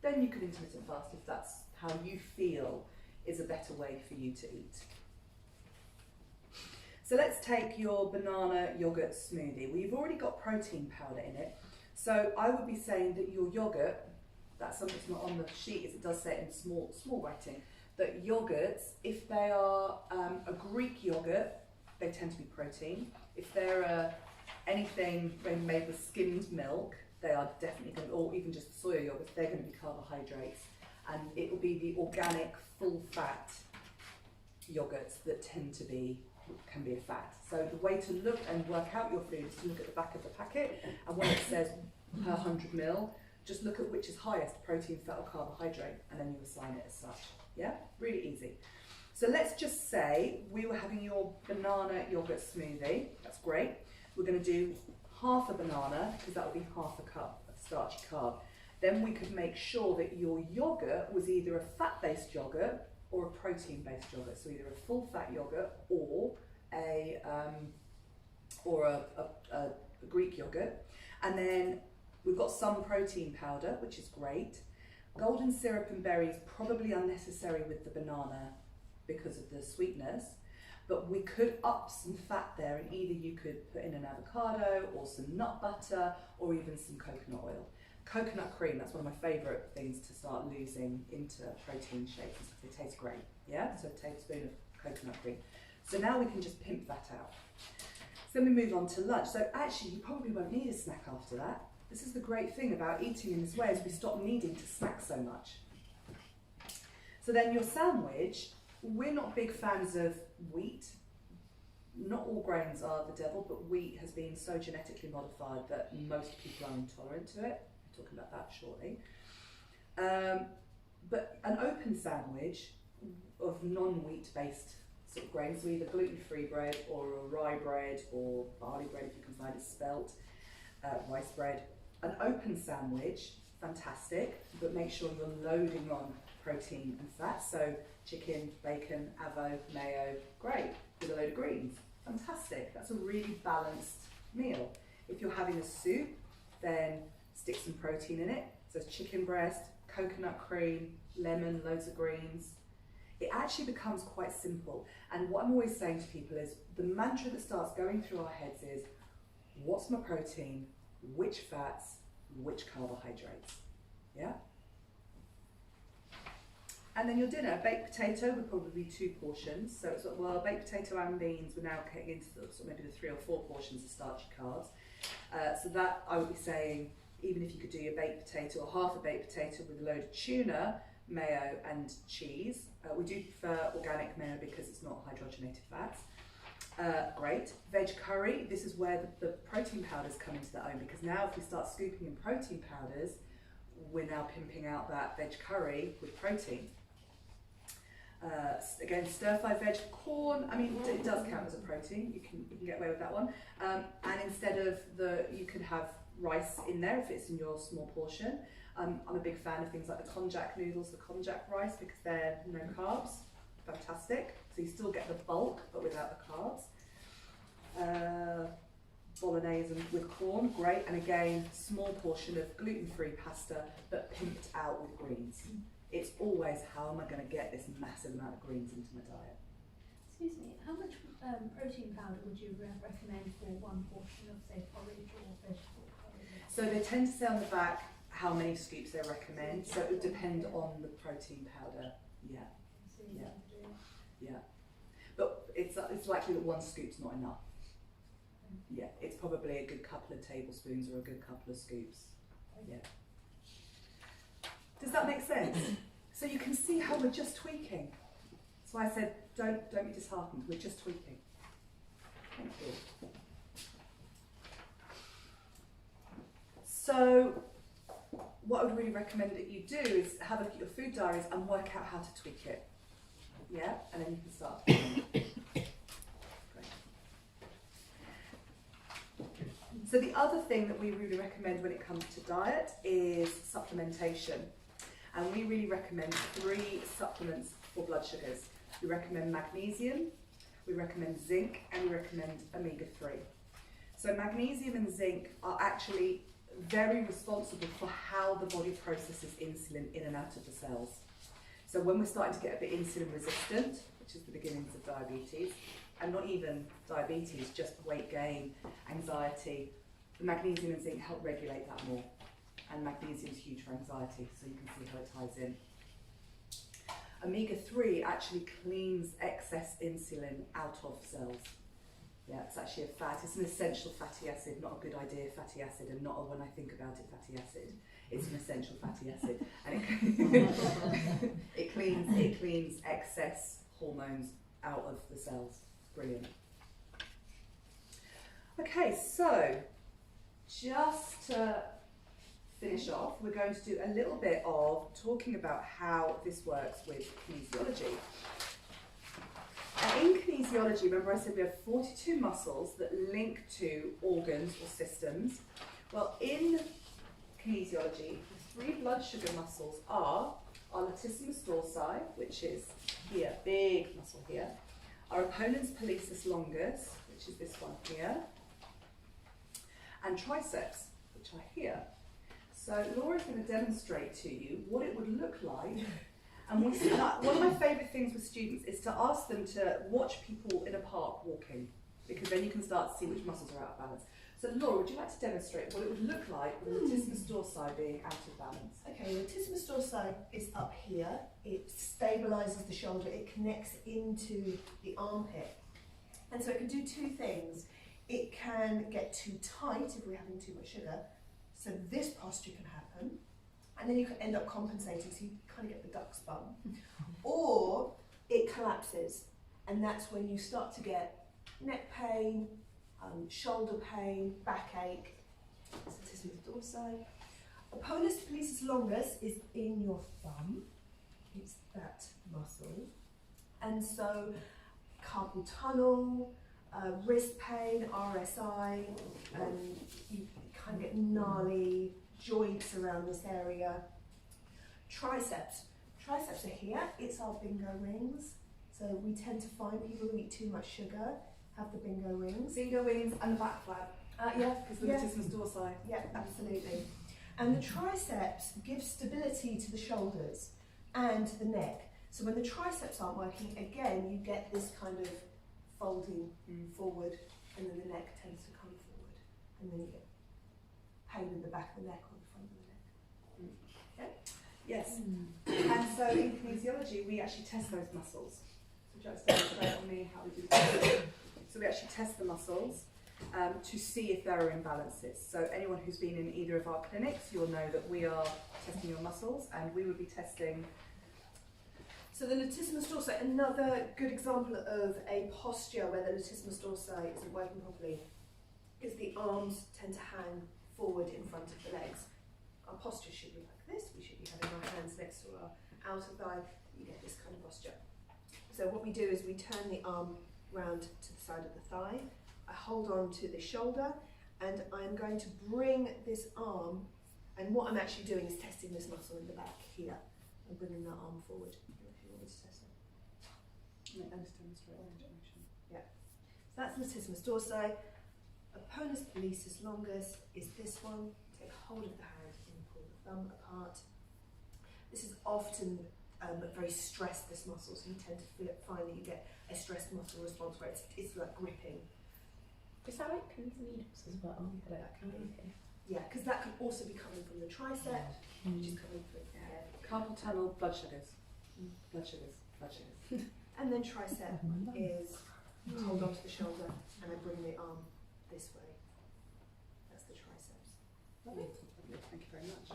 Then you could intermittent fast if that's how you feel is a better way for you to eat. So let's take your banana yogurt smoothie. Well, you've already got protein powder in it. So I would be saying that your yogurt, that's something that's not on the sheet, as it does say it in small writing, that yogurts, if they are a Greek yogurt, they tend to be protein. If they're anything made with skimmed milk, they are definitely going to, or even just soya yogurts, they're going to be carbohydrates. And it will be the organic, full-fat yogurts that can be a fat. So the way to look and work out your food is to look at the back of the packet, and when it says per 100 ml, just look at which is highest, protein, fat or carbohydrate, and then you assign it as such. Yeah, really easy. So let's just say we were having your banana yogurt smoothie. That's great. We're going to do half a banana, because that will be half a cup of starchy carb. Then we could make sure that your yogurt was either a fat-based yogurt or a protein-based yogurt. So either a full-fat yogurt or a Greek yogurt. And then we've got some protein powder, which is great. Golden syrup and berries, probably unnecessary with the banana because of the sweetness, but we could up some fat there, and either you could put in an avocado or some nut butter or even some coconut oil. Coconut cream, that's one of my favourite things to start losing into protein shakes. They taste great, yeah? So a tablespoon of coconut cream. So now we can just pimp that out. So then we move on to lunch. So actually, you probably won't need a snack after that. This is the great thing about eating in this way, is we stop needing to snack so much. So then your sandwich, we're not big fans of wheat. Not all grains are the devil, but wheat has been so genetically modified that most people are intolerant to it. We'll talk about that shortly. But an open sandwich of non-wheat based sort of grains, so either gluten-free bread or a rye bread or barley bread if you can find it spelt, rice bread. An open sandwich, fantastic, but make sure you're loading on protein and fat, so chicken, bacon, avo, mayo, great, with a load of greens, fantastic. That's a really balanced meal. If you're having a soup, then stick some protein in it, so chicken breast, coconut cream, lemon, loads of greens. It actually becomes quite simple, and what I'm always saying to people is the mantra that starts going through our heads is, what's my protein, which fats, which carbohydrates, yeah? And then your dinner, baked potato would probably be 2 portions. So it's well, baked potato and beans, we're now getting into the, sort of maybe the 3 or 4 portions of starchy carbs. So that I would be saying, even if you could do your baked potato or half a baked potato with a load of tuna, mayo and cheese. We do prefer organic mayo because it's not hydrogenated fats. Great. Veg curry, this is where the protein powders come into their own, because now if we start scooping in protein powders, we're now pimping out that veg curry with protein. Again, stir-fry veg corn, I mean, it does count as a protein, you can get away with that one. And instead of you could have rice in there if it's in your small portion. I'm a big fan of things like the konjac noodles, the konjac rice, because they're no carbs, fantastic. So you still get the bulk, but without the carbs. Bolognese with corn, great. And again, small portion of gluten-free pasta, but pimped out with greens. It's always, how am I going to get this massive amount of greens into my diet? Excuse me, how much protein powder would you recommend for 1 portion of, say, porridge or vegetable curry? So they tend to say on the back how many scoops they recommend, so it would depend on the protein powder, yeah. So you Yeah. can do it. Yeah, but it's likely that 1 scoop's not enough. Yeah, it's probably a good couple of tablespoons or a good couple of scoops. Yeah. Does that make sense? So you can see how we're just tweaking. That's why I said don't be disheartened. We're just tweaking. Thank you. So what I would really recommend that you do is have a look at your food diaries and work out how to tweak it. Yeah, and then you can start. Great. So the other thing that we really recommend when it comes to diet is supplementation. And we really recommend 3 supplements for blood sugars. We recommend magnesium, we recommend zinc, and we recommend omega-3. So magnesium and zinc are actually very responsible for how the body processes insulin in and out of the cells. So when we're starting to get a bit insulin resistant, which is the beginnings of diabetes, and not even diabetes, just weight gain, anxiety, the magnesium and zinc help regulate that more. And magnesium is huge for anxiety, so you can see how it ties in. Omega-3 actually cleans excess insulin out of cells. Yeah, it's actually a fat. It's an essential fatty acid, not a good idea fatty acid, and not a when I think about it fatty acid. It's an essential fatty acid, and it cleans excess hormones out of the cells. Brilliant. Okay, so just to finish off, we're going to do a little bit of talking about how this works with kinesiology. In kinesiology, remember I said we have 42 muscles that link to organs or systems. Well, in kinesiology, the 3 blood sugar muscles are our latissimus dorsi, which is here, big muscle here, our opponens pollicis longus, which is this one here, and triceps, which are here. So Laura's going to demonstrate to you what it would look like. And one of my favourite things with students is to ask them to watch people in a park walking, because then you can start to see which muscles are out of balance. So Laura, would you like to demonstrate what it would look like with latissimus dorsi being out of balance? Okay, latissimus dorsi is up here. It stabilises the shoulder. It connects into the armpit. And so it can do 2 things. It can get too tight if we're having too much sugar. So this posture can happen. And then you can end up compensating, so you kind of get the duck's bum. Or it collapses. And that's when you start to get neck pain, shoulder pain, backache. So this is dorsi. Opponus pollicis longus is in your thumb. It's that muscle. And so carpal tunnel, wrist pain, RSI, you kind of get gnarly joints around this area. Triceps. Triceps are here. It's our bingo rings. So we tend to find people who eat too much sugar have the bingo rings. Bingo wings and the back flap. Yeah, Because the yeah. latissimus dorsi. Yeah, absolutely. And the triceps give stability to the shoulders and the neck. So when the triceps aren't working, again, you get this kind of folding forward, and then the neck tends to come forward, and then you get pain in the back of the neck or the front of the neck. Okay? Yes. And so in kinesiology, we actually test those muscles. So just demonstrate on me how we do that. So we actually test the muscles to see if there are imbalances. So anyone who's been in either of our clinics, you'll know that we are testing your muscles, and we would be testing. So the latissimus dorsi, another good example of a posture where the latissimus dorsi isn't working properly, is the arms tend to hang forward in front of the legs. Our posture should be like this. We should be having our hands next to our outer thigh. You get this kind of posture. So what we do is we turn the arm round to the side of the thigh. I hold on to the shoulder, and I'm going to bring this arm, and what I'm actually doing is testing this muscle in the back here. I'm bringing that arm forward. If you want me to test it. I just demonstrate range of motion. So that's latissimus dorsi. Opponus pollicis longus is this one. Take hold of the hand and pull the thumb apart. This is often very stressed, this muscle, so you tend to find that you get a stressed muscle response where it's like gripping. Is that like pins and needles as well? Like that kind of thing? Yeah, because that could also be coming from the tricep, which is coming from the head. Carpal tunnel, blood sugars. Blood sugars, blood sugars. And then tricep is hold onto the shoulder and I bring the arm this way. That's the triceps. Lovely. Thank you very much.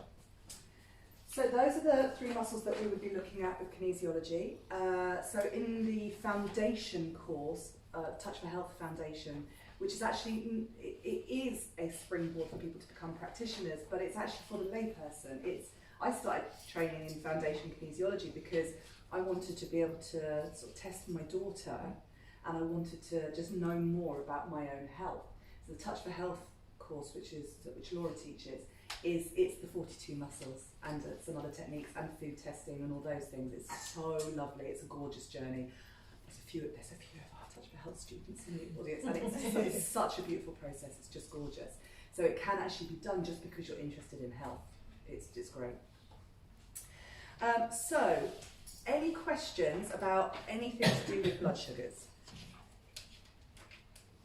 So those are the three muscles that we would be looking at with kinesiology. So in the foundation course, Touch for Health Foundation, which is actually, it is a springboard for people to become practitioners, but it's actually for the layperson. I started training in foundation kinesiology because I wanted to be able to sort of test my daughter, and I wanted to just know more about my own health. So the Touch for Health course, which Laura teaches, it's the 42 muscles and some other techniques and food testing and all those things. It's so lovely. It's a gorgeous journey. There's a few of our Touch for Health students in the audience, and it's such a beautiful process. It's just gorgeous. So it can actually be done just because you're interested in health. It's great. So, any questions about anything to do with blood sugars?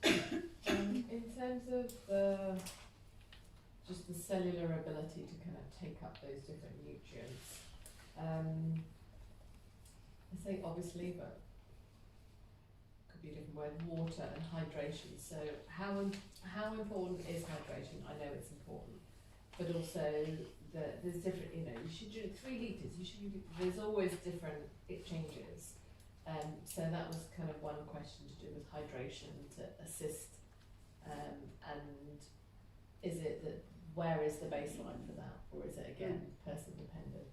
In terms of just the cellular ability to kind of take up those different nutrients, I think obviously, but could be a different word, water and hydration. So how important is hydration? I know it's important, but also there's different, you should drink 3 litres, there's always different, it changes. So that was kind of one question to do with hydration to assist, and is it that, where is the baseline for that, or is it again person dependent?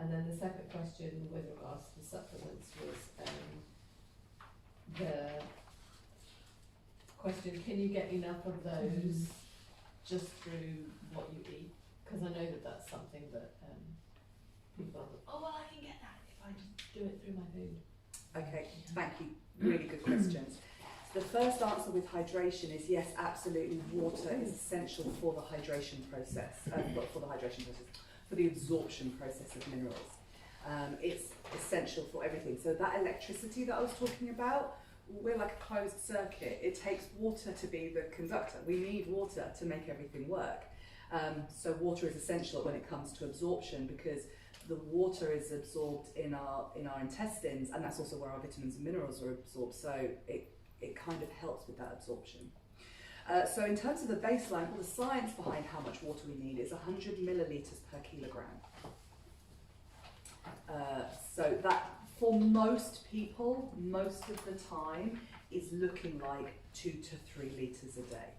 And then the second question with regards to the supplements was the question, can you get enough of those just through what you eat? Because I know that that's something that people are, oh well, I can get that if I just do it through my food. Okay, thank you. Really good questions. The first answer with hydration is yes, absolutely. Water is essential for the hydration process, for the absorption process of minerals. It's essential for everything. So that electricity that I was talking about, we're like a closed circuit. It takes water to be the conductor. We need water to make everything work. So water is essential when it comes to absorption, because the water is absorbed in our intestines, and that's also where our vitamins and minerals are absorbed. So it kind of helps with that absorption. So in terms of the baseline, well, the science behind how much water we need is 100 millilitres per kilogram. So that, for most people, most of the time, is looking like 2 to 3 litres a day.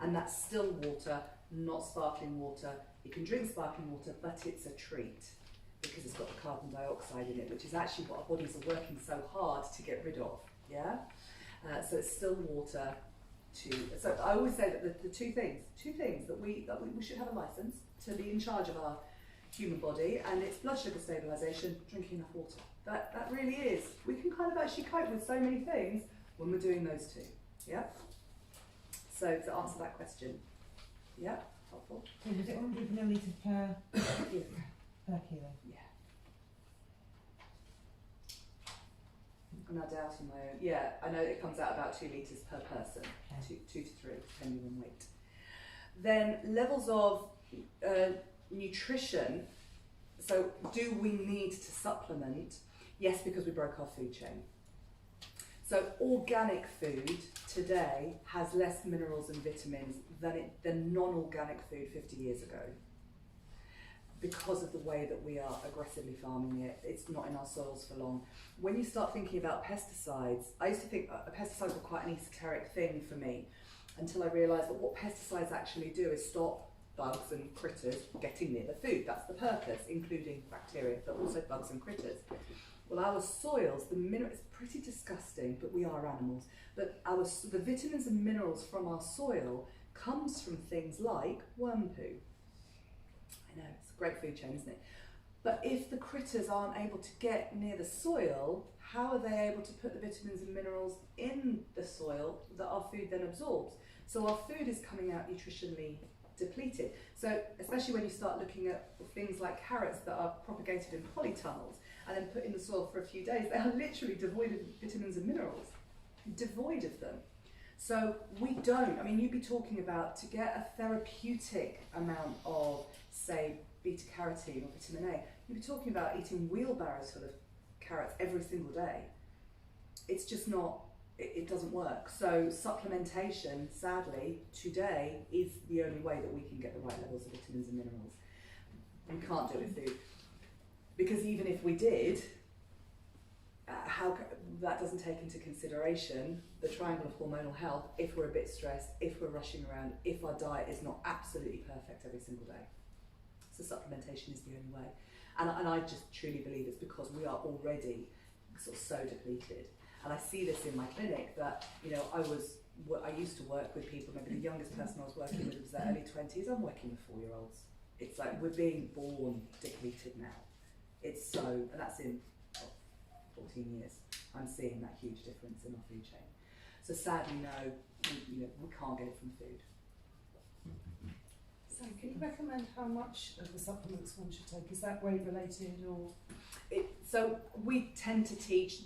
And that's still water, not sparkling water. You can drink sparkling water, but it's a treat because it's got the carbon dioxide in it, which is actually what our bodies are working so hard to get rid of. Yeah, so it's still water. So I always say that the two things that we should have a license to be in charge of our human body, and it's blood sugar stabilisation, drinking enough water. That really is. We can kind of actually cope with so many things when we're doing those two. Yeah. So to answer that question, yeah, helpful. So was it 100 millilitres per kilo? Yeah. I'm now doubting my own. Yeah, I know it comes out about 2 litres per person, Okay. 2 to 3, depending on weight. Then levels of nutrition. So do we need to supplement? Yes, because we broke our food chain. So organic food today has less minerals and vitamins than non-organic food 50 years ago. Because of the way that we are aggressively farming it, it's not in our soils for long. When you start thinking about pesticides, I used to think pesticides were quite an esoteric thing for me, until I realised that what pesticides actually do is stop bugs and critters getting near the food. That's the purpose, including bacteria, but also bugs and critters. Well, our soils, it's pretty disgusting, but we are animals, but the vitamins and minerals from our soil comes from things like worm poo. I know, it's a great food chain, isn't it? But if the critters aren't able to get near the soil, how are they able to put the vitamins and minerals in the soil that our food then absorbs? So our food is coming out nutritionally depleted. So especially when you start looking at things like carrots that are propagated in polytunnels and then put in the soil for a few days, they are literally devoid of vitamins and minerals, devoid of them. So we don't, I mean, you'd be talking about, to get a therapeutic amount of, say, beta-carotene or vitamin A, you'd be talking about eating wheelbarrows full of carrots every single day. It's just not, it doesn't work. So supplementation, sadly, today is the only way that we can get the right levels of vitamins and minerals. We can't do it with food. Because even if we did, that doesn't take into consideration the triangle of hormonal health if we're a bit stressed, if we're rushing around, if our diet is not absolutely perfect every single day. So supplementation is the only way. And I just truly believe it's because we are already sort of so depleted. And I see this in my clinic that, you know, I used to work with people, maybe the youngest person I was working with was their early 20s, I'm working with 4-year-olds. It's like we're being born depleted now. It's so, and that's in 14 years. I'm seeing that huge difference in our food chain. So sadly, no, we can't get it from food. So can you recommend how much of the supplements one should take? Is that weight related or? So we tend to teach,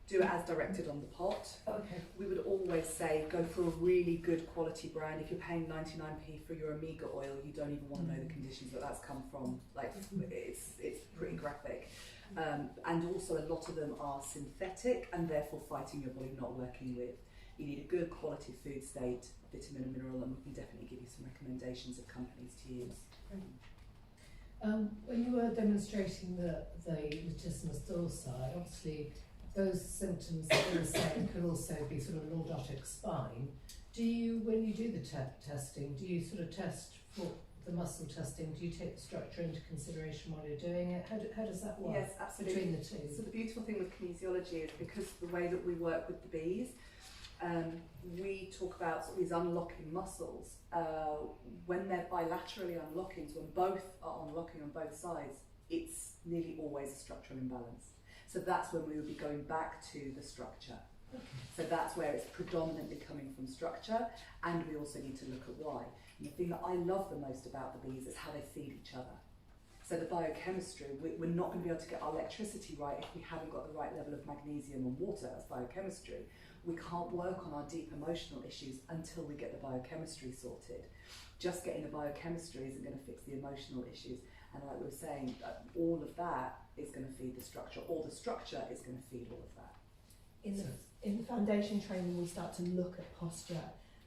do it as directed on the pot. Okay. We would always say go for a really good quality brand. If you're paying 99p for your omega oil, you don't even want to know the conditions that that's come from. Like it's pretty graphic. And also a lot of them are synthetic and therefore fighting your body, not working with. You need a good quality food state, vitamin and mineral, and we can definitely give you some recommendations of companies to use. When you were demonstrating the lutetium side, obviously those symptoms that you were saying could also be sort of lordotic spine. Do you, when you do the testing, do you sort of test for the muscle testing, do you take the structure into consideration while you're doing it? How does that work? Yes, absolutely. Between the two? So the beautiful thing with kinesiology is because the way that we work with the bees, we talk about sort of these unlocking muscles. When they're bilaterally unlocking, so when both are unlocking on both sides, it's nearly always a structural imbalance. So that's when we would be going back to the structure. Okay. So that's where it's predominantly coming from structure, and we also need to look at why. And the thing that I love the most about the bees is how they feed each other. So the biochemistry, we're not going to be able to get our electricity right if we haven't got the right level of magnesium and water as biochemistry. We can't work on our deep emotional issues until we get the biochemistry sorted. Just getting the biochemistry isn't going to fix the emotional issues. And like we were saying, all of that is going to feed the structure, or the structure is going to feed all of that. In the foundation training, we start to look at posture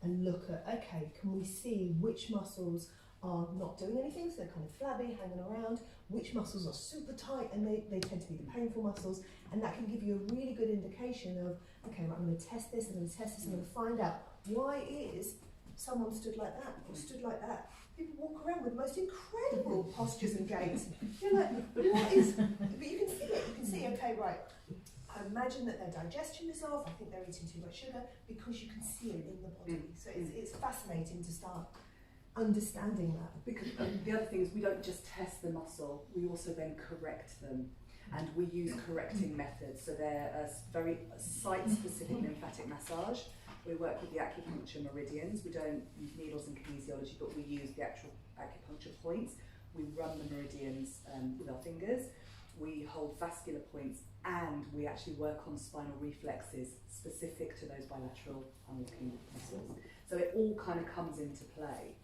and look at, okay, can we see which muscles are not doing anything, so they're kind of flabby, hanging around, which muscles are super tight and they tend to be the painful muscles, and that can give you a really good indication of, okay, right, I'm going to test this, I'm going to test this, I'm going to find out why is someone stood like that or stood like that. People walk around with the most incredible postures and gaits. You're like, what is, but you can see it, you can see, okay, right, I'm imagine that their digestion is off, I think they're eating too much sugar, because you can see it in the body. So it's fascinating to start understanding that. Because the other thing is we don't just test the muscle, we also then correct them. And we use correcting methods, so they're a very site-specific lymphatic massage. We work with the acupuncture meridians. We don't use needles in kinesiology, but we use the actual acupuncture points. We run the meridians with our fingers. We hold vascular points, and we actually work on spinal reflexes specific to those bilateral unlocking muscles. So it all kind of comes into play.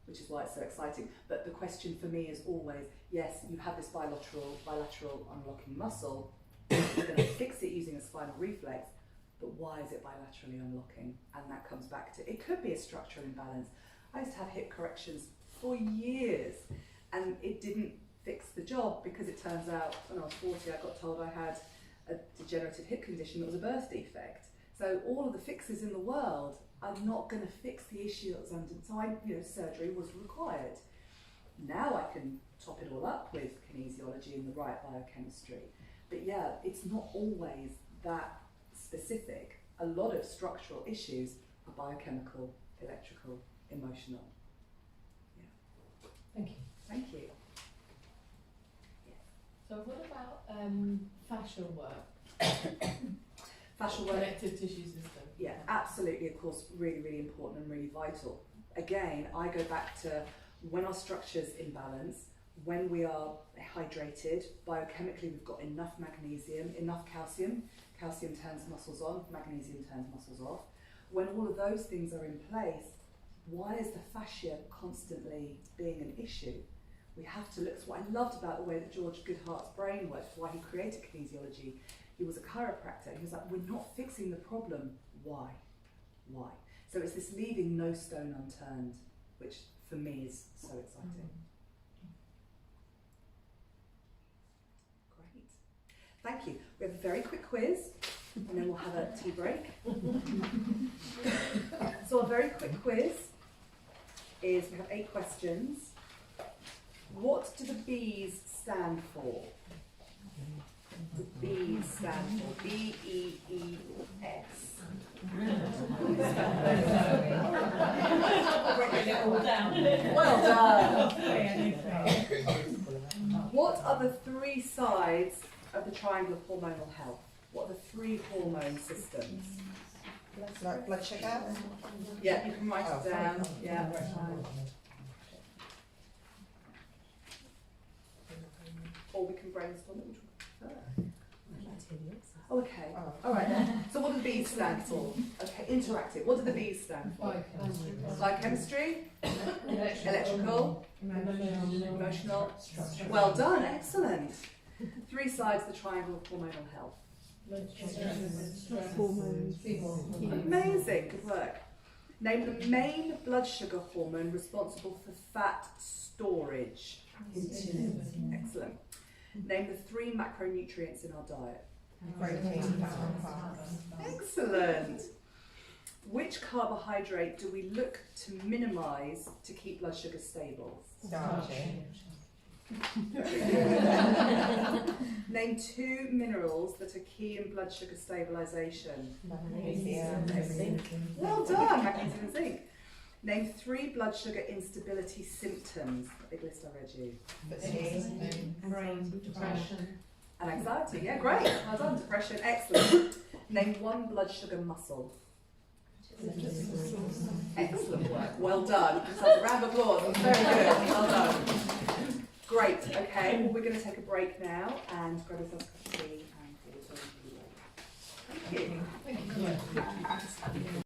Which is why it's so exciting. But the question for me is always, yes, you have this bilateral unlocking muscle, you're going to fix it using a spinal reflex, but why is it bilaterally unlocking? And that comes back to, it could be a structural imbalance. I used to have hip corrections for years, and it didn't fix the job, because it turns out when I was 40, I got told I had a degenerative hip condition that was a birth defect. So all of the fixes in the world are not going to fix the issue that was under. So surgery was required. Now I can top it all up with kinesiology and the right biochemistry. But yeah, it's not always that specific. A lot of structural issues are biochemical, electrical, emotional. Yeah. Thank you. Thank you. So what about fascial work? Fascial work. Connective tissue system. Yeah, absolutely, of course, really, really important and really vital. Again, I go back to when our structure's in balance, when we are hydrated, biochemically we've got enough magnesium, enough calcium. Calcium turns muscles on, magnesium turns muscles off. When all of those things are in place, why is the fascia constantly being an issue? We have to look. So what I loved about the way that George Goodhart's brain works, why he created kinesiology, he was a chiropractor. He was like, we're not fixing the problem. Why? Why? So it's this leaving no stone unturned, which for me is so exciting. Great. Thank you. We have a very quick quiz, and then we'll have a tea break. So a very quick quiz is, we have 8 questions. What do the B's stand for? The B's stand for B-E-E-S. Well done. What are the 3 sides of the triangle of hormonal health? What are the 3 hormone systems? Blood sugar? Yeah, you can write it down. Yeah. Or we can brainstorm it, which we prefer. Oh, okay. All right then. So what do the B's stand for? Okay, interactive. What do the B's stand for? Biochemistry, electrical, emotional. Well done, excellent. 3 sides of the triangle of hormonal health. Amazing, good work. Name the main blood sugar hormone responsible for fat storage. Insulin. Excellent. Name the 3 macronutrients in our diet. Excellent. Which carbohydrate do we look to minimise to keep blood sugar stable? Name 2 minerals that are key in blood sugar stabilisation. Well done, magnesium and zinc. Name 3 blood sugar instability symptoms. That big list I read you. Depression. And anxiety, yeah, great. Well done, depression, excellent. Name 1 blood sugar muscle. Excellent work, well done. Just have a round of applause, that's very good, well done. Great, okay, well, we're going to take a break now and grab yourself a cup of tea and Thank you. Thank you.